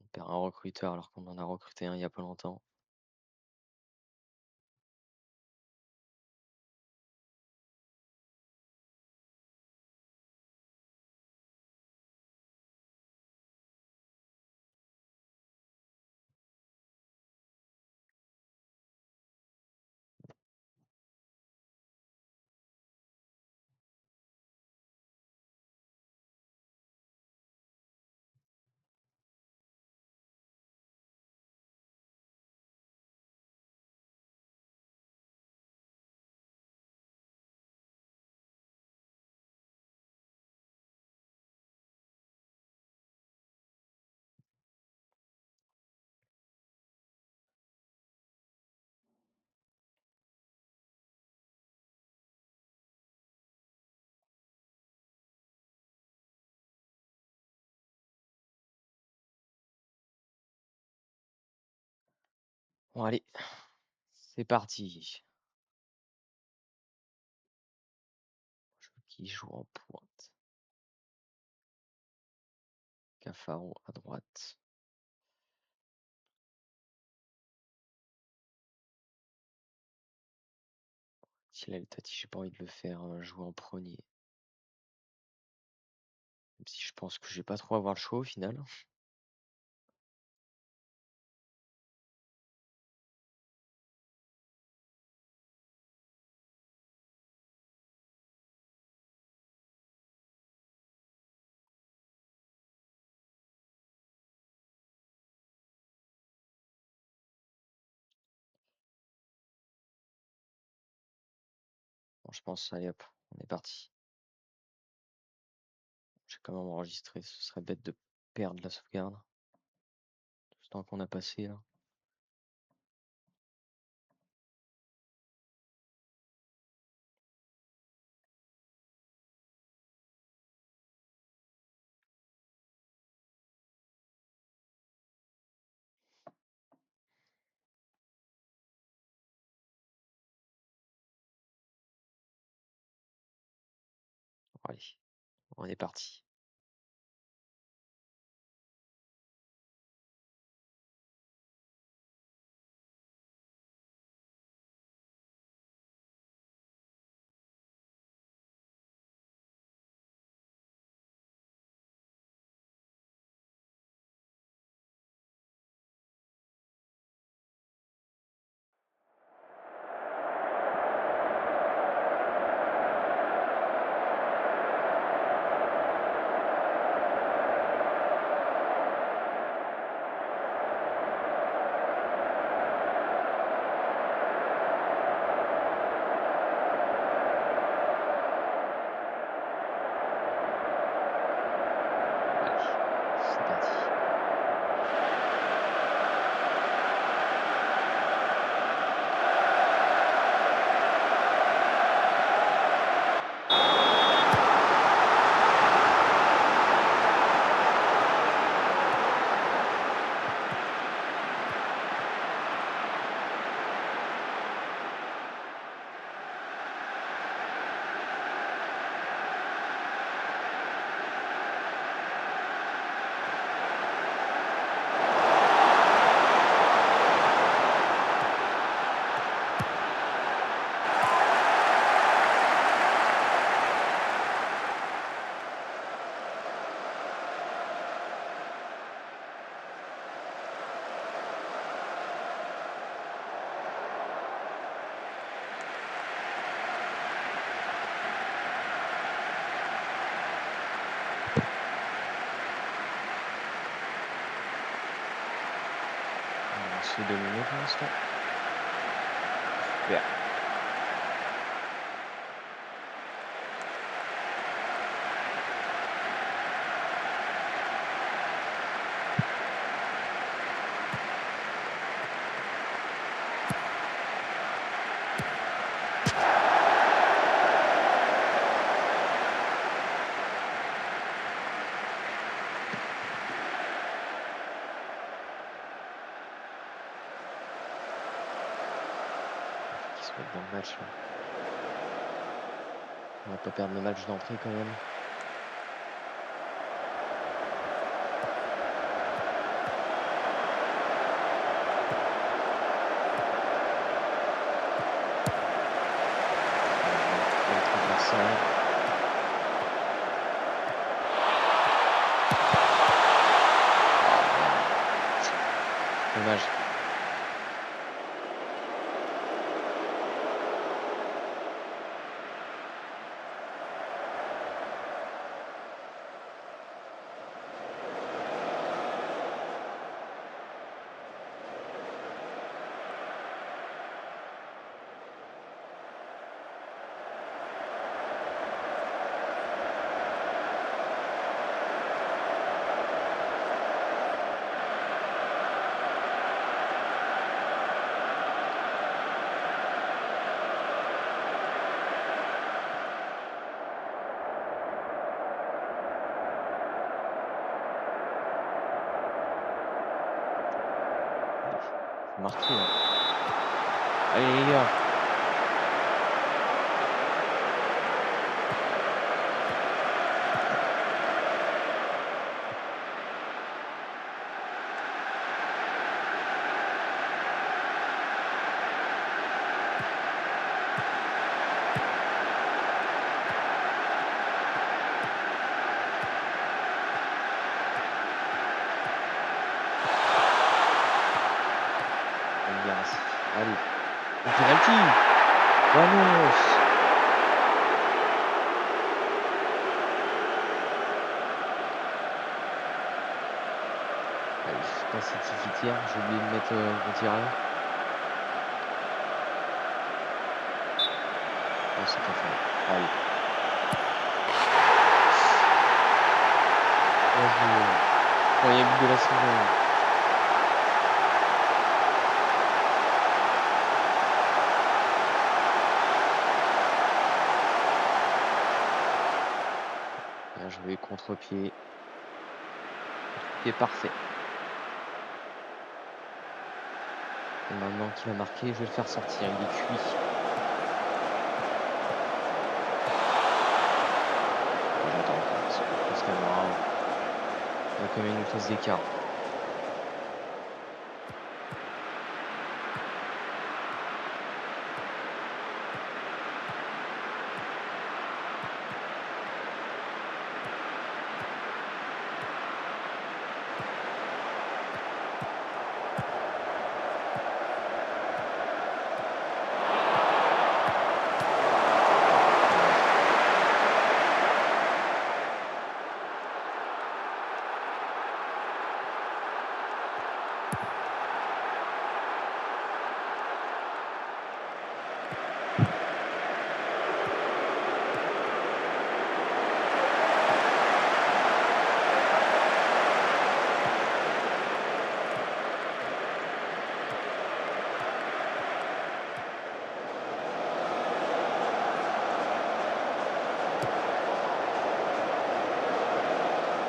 on perd un recruteur alors qu'on en a recruté un il y a pas longtemps. Bon, allez, c'est parti. Qui joue en pointe? Cafaro à droite. Tilal Tati, j'ai pas envie de le faire jouer en premier. Même si je pense que je vais pas trop avoir le choix au final. Bon, je pense, allez hop, on est parti. J'ai quand même enregistré, ce serait bête de perdre la sauvegarde. Tout ce temps qu'on a passé là. Bon, allez, on est parti. Allez, c'est parti. On se fait dominer pour l'instant. Super. Qui se mettent dans le match là. On va pas perdre le match d'entrée quand même. L'autre adversaire. Dommage. Faut marquer là. Allez les gars. Allez. Un penalty. Vamos. Allez, je suis passé tiquetière, j'ai oublié de mettre mon tireur. Oh, c'est pas fait. Allez. Bien joué. Premier but de la saison. Bien joué, contre-pied. Contre-pied parfait. Et maintenant qu'il a marqué, je vais le faire sortir. Il est cuit. J'attends encore parce qu'il y a quand même une phase d'écart.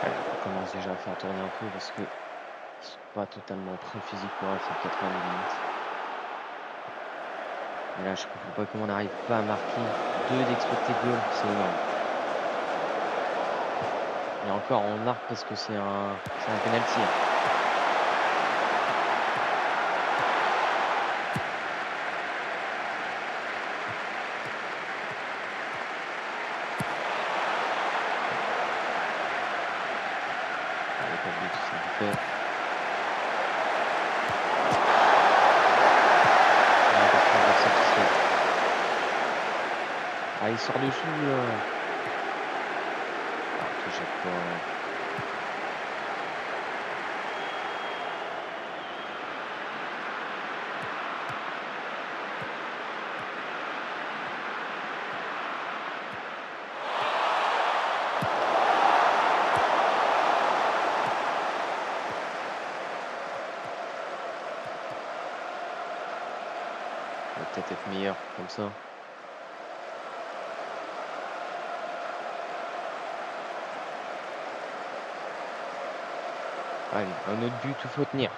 Allez, on commence déjà à faire tourner un peu parce que ils sont pas totalement prêts physiquement à faire 90 minutes. Et là, je comprends pas comment on n'arrive pas à marquer 2 d'expected goal, c'est énorme. Et encore, on marque parce que c'est un penalty. Hein. Allez, pas de but, c'est du fait. Ah, parce qu'on va satisfaire. Ah, il sort dessous là. Ah, te jette pas. Ça va peut-être être meilleur comme ça. Allez, un autre but, il faut tenir.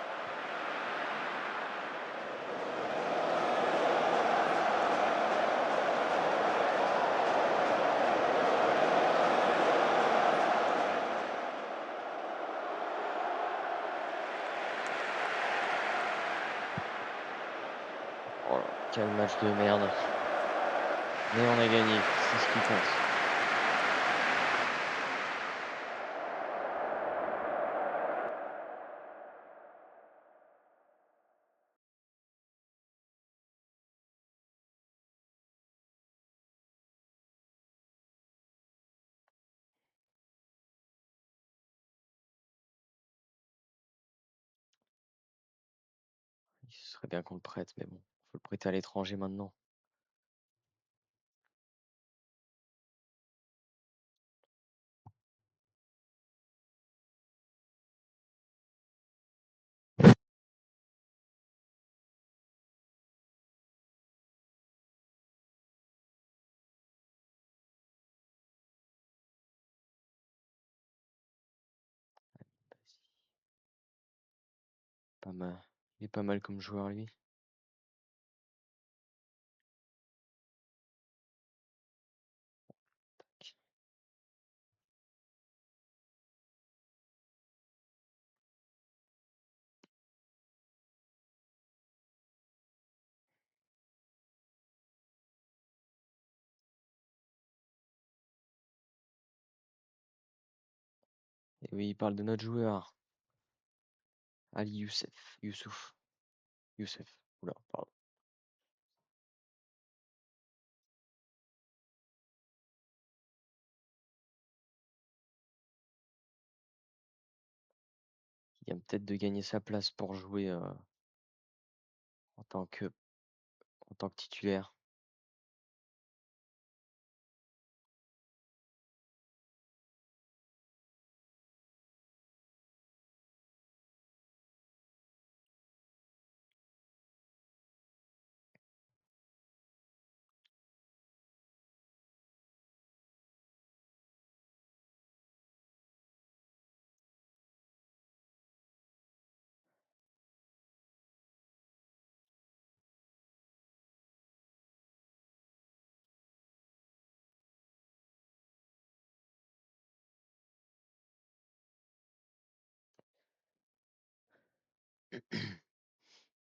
Oh là, quel match de merde. Mais on a gagné, c'est ce qui compte. Il serait bien qu'on le prête, mais bon, faut le prêter à l'étranger maintenant. Pas mal. Il est pas mal comme joueur, lui. Et oui, il parle de notre joueur, Ali Youssef. Oula, pardon. Il vient peut-être de gagner sa place pour jouer en tant que, en tant que titulaire.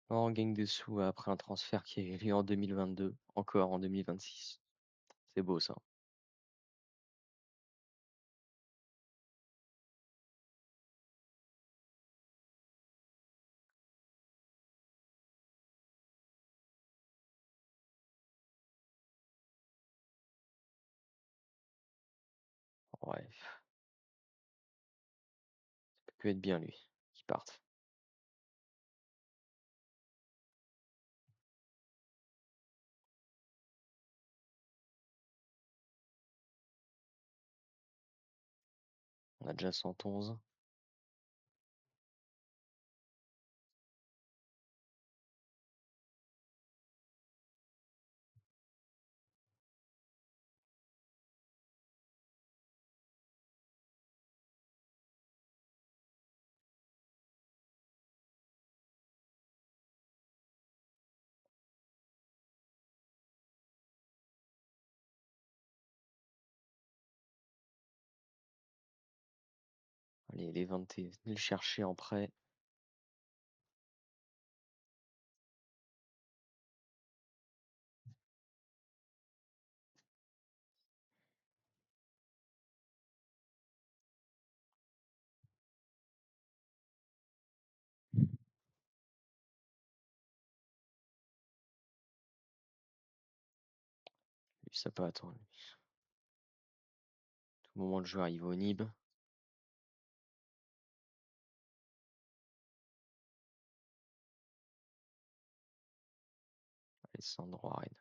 On gagne des sous après un transfert qui est eu en 2022, encore en 2026. C'est beau ça. Ouais, ça peut que être bien lui, qui parte. On a déjà 111. Allez, les 20, venez le chercher en prêt. Lui, ça peut attendre. Tout moment, le jeu arrive au Nib. Alessandro Arena.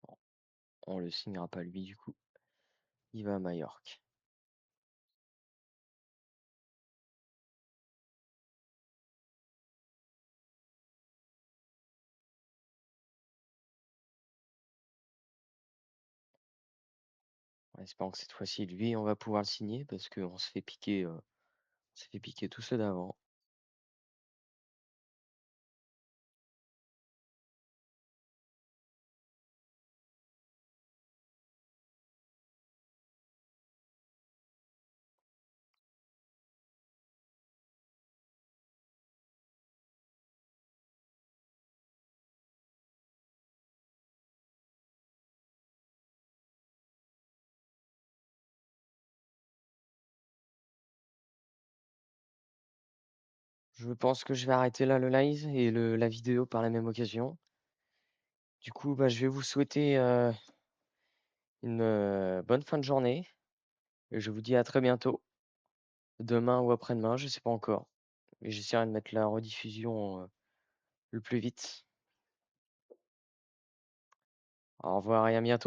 Bon, on le signera pas lui du coup. Il va à Majorque. En espérant que cette fois-ci, lui, on va pouvoir le signer parce qu'on se fait piquer, on s'est fait piquer tous ceux d'avant. Je pense que je vais arrêter là le live et la vidéo par la même occasion. Du coup, bah, je vais vous souhaiter une bonne fin de journée et je vous dis à très bientôt, demain ou après-demain, je sais pas encore. Et j'essaierai de mettre la rediffusion le plus vite. Au revoir et à bientôt.